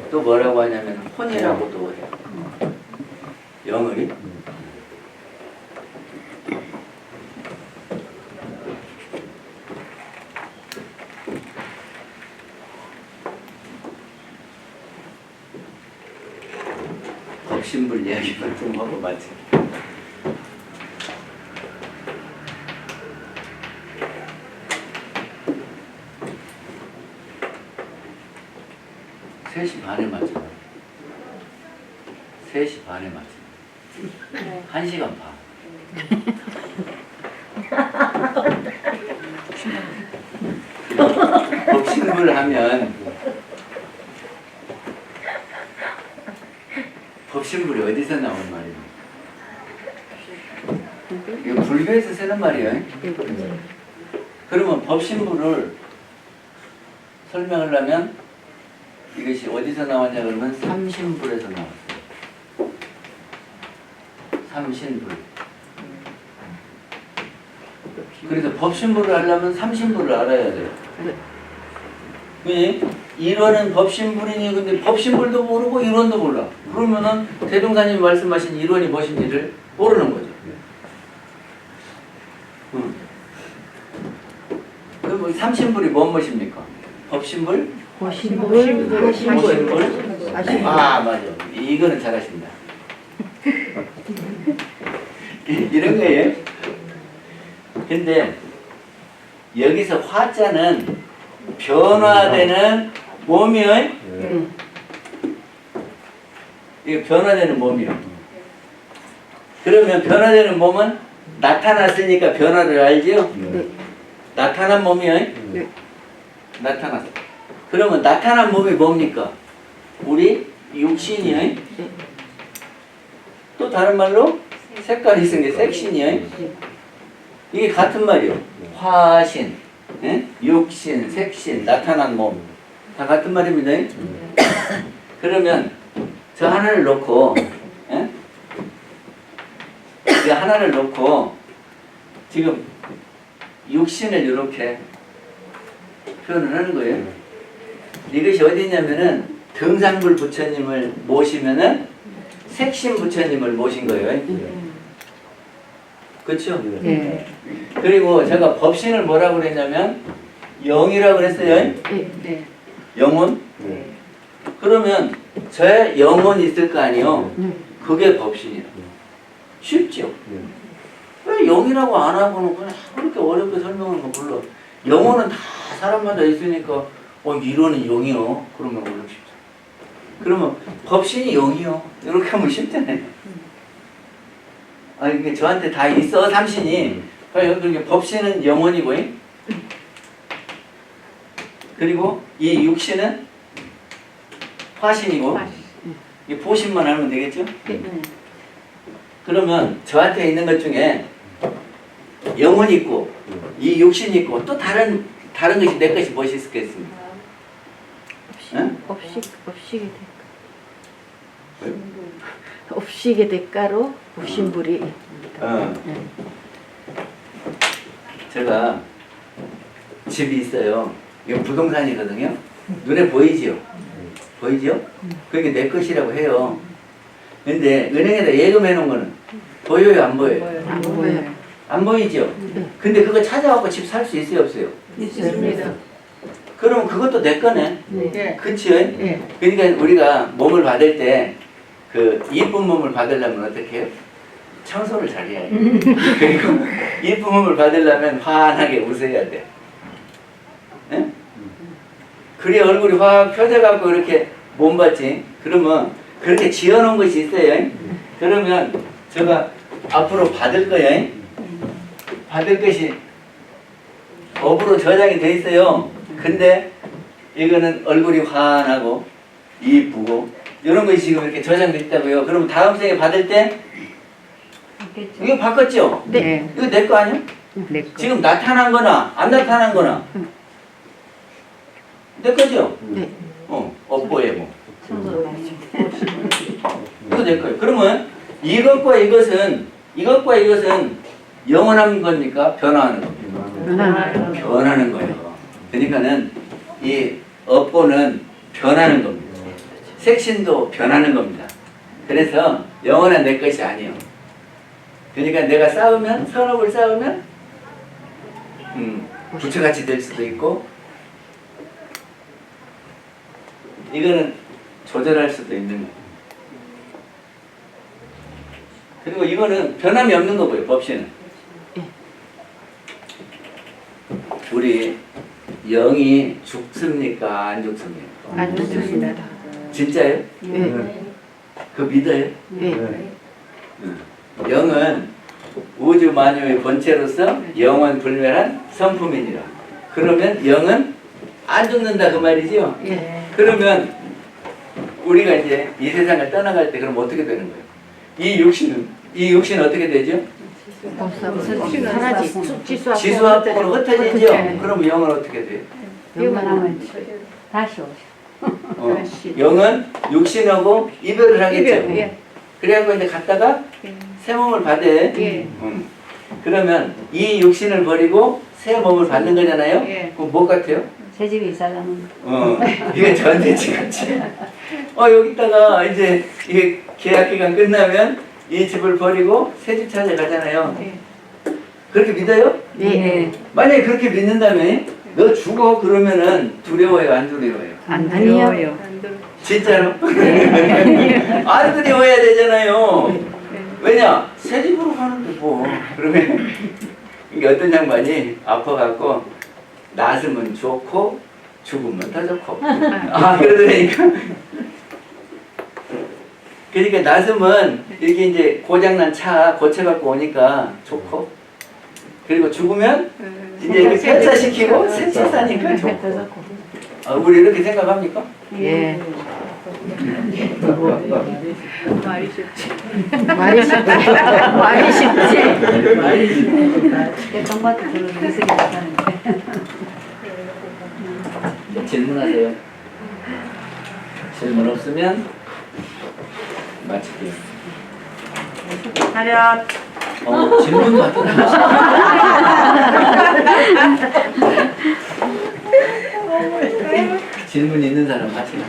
또 뭐라고 하냐면 혼이라고도 해요. 영을. 법신불 이야기만 좀 하고 마치. (3시 반에) 맞죠? 3시 반에 맞죠? 1시간 반. 법신불 하면 법신불이 어디서 나온 말이에요? 이거 불교에서 쓰는 말이에요. 그러면 법신불을 설명하려면 이것이 어디서 나왔냐 그러면 삼신불에서 나왔어요. 삼신불. 그래서 법신불을 하려면 삼신불을 알아야 돼요. 왜? 이론은 법신불이니 근데 법신불도 모르고 이론도 몰라. 그러면은 대종사님이 말씀하신 이론이 무엇인지를 모르는 거죠. 그럼 삼신불이 무엇입니까? 법신불? 고신불. 아, 맞아. 이거는 잘하신다. 이런 거예요. 근데 여기서 화자는 변화되는 몸이요. 이거 변화되는 몸이요. 그러면 변화되는 몸은 나타났으니까 변화를 알지요? 나타난 몸이요. 나타났어. 그러면 나타난 몸이 뭡니까? 우리 육신이요. 또 다른 말로 색깔이 있은 게 색신이요. 이게 같은 말이요. 화신, 육신, 색신, 나타난 몸. 다 같은 말입니다. 그러면 저 하나를 놓고, 이 하나를 놓고 지금 육신을 이렇게 표현을 하는 거예요. 이것이 어디냐면은 등산불 부처님을 모시면은 색신 부처님을 모신 거예요. 그렇죠? 네. 그리고 제가 법신을 뭐라고 그랬냐면 영이라고 그랬어요. 네. 영혼. 그러면 제 영혼이 있을 거 아니에요. 그게 법신이라. 쉽죠? 왜 영이라고 안 하고는 그냥 그렇게 어렵게 설명하는 거 몰라. 영혼은 다 사람마다 있으니까 이거는 영이요. 그러면 어렵죠. 그러면 법신이 영이요. 이렇게 하면 쉽잖아요. 이게 저한테 다 있어 삼신이. 그러니까 법신은 영혼이고, 그리고 이 육신은 화신이고, 이 보신만 하면 되겠죠? 그러면 저한테 있는 것 중에 영혼이 있고, 이 육신이 있고, 또 다른 것이 내 것이 무엇이 있겠습니까? 업식의 대가. 업식의 대가로 부신불이. 제가 집이 있어요. 이거 부동산이거든요. 눈에 보이지요? 보이죠? 그게 내 것이라고 해요. 근데 은행에다 예금해 놓은 거는 보여요, 안 보여요? 안 보여요. 안 보이죠? 근데 그거 찾아갖고 집 살 수 있어요, 없어요? 있습니다. 그러면 그것도 내 거네. 네. 그치요? 그러니까 우리가 몸을 받을 때 그 이쁜 몸을 받으려면 어떻게 해요? 청소를 잘 해야 해요. 그리고 이쁜 몸을 받으려면 환하게 웃어야 돼. 네? 그래 얼굴이 확 펴져갖고 이렇게 몸 받지. 그러면 그렇게 지어놓은 것이 있어요. 그러면 제가 앞으로 받을 거예요. 받을 것이 업으로 저장이 돼 있어요. 근데 이거는 얼굴이 환하고 이쁘고 이런 것이 지금 이렇게 저장돼 있다고요. 그러면 다음 생에 받을 때 이거 바꿨죠? 네. 이거 내 거 아니야? 내 거. 지금 나타난 거나 안 나타난 거나 내 거죠? 네. 업보에 뭐. 이거 내 거예요. 그러면 이것과 이것은 영원한 겁니까? 변화하는 겁니까? 변하는 거예요. 그러니까는 이 업보는 변하는 겁니다. 색신도 변하는 겁니다. 그래서 영원한 내 것이 아니에요. 그러니까 내가 싸우면, 선업을 싸우면 부처같이 될 수도 있고, 이거는 조절할 수도 있는 거예요. 그리고 이거는 변함이 없는 거고요, 법신은. 우리 영이 죽습니까? 안 죽습니까? 안 좋습니다. 진짜요? 네. 그거 믿어요? 네. 영은 우주 만유의 본체로서 영원 불멸한 성품이니라. 그러면 영은 안 죽는다 그 말이죠? 예. 그러면 우리가 이제 이 세상을 떠나갈 때 그럼 어떻게 되는 거예요? 이 육신은 어떻게 되죠? 사라지. 지수합으로 흩어지죠? 그럼 영은 어떻게 돼요? 영원하면 다시 오죠. 영은 육신하고 이별을 하겠죠? 예. 그래갖고 이제 갔다가 새 몸을 받아요. 그러면 이 육신을 버리고 새 몸을 받는 거잖아요? 예. 그럼 뭐 같아요? 새 집에 이사 가는 이게 전대지 같이. 여기다가 이제 이게 계약 기간 끝나면 이 집을 버리고 새 집 찾아가잖아요. 그렇게 믿어요? 네. 만약에 그렇게 믿는다면 너 죽어 그러면은 두려워요, 안 두려워요? 안 두려워요. 진짜로? 안 두려워야 되잖아요. 왜냐? 새 집으로 가는데 뭐. 그러면 이게 어떤 양반이 아파갖고 낳으면 좋고 죽으면 더 좋고. 그러니까 그러니까 낳으면 이렇게 이제 고장난 차 고쳐갖고 오니까 좋고, 그리고 죽으면 이제 이렇게 폐차시키고 새 차 사니까 좋고. 우리 이렇게 생각합니까? 예. 말이 쉽지. 말이 쉽지. 말이 쉽지. 말이 쉽지. 대통령한테 별로 해석이 못하는데. 질문하세요. 질문 없으면 마칠게요. 차렷. 질문 같은 질문 있는 사람 하시나?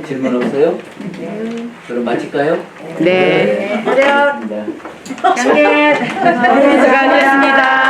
질문 없어요? 그럼 마칠까요? 네. 차렷. 네. 양계. 수고하셨습니다.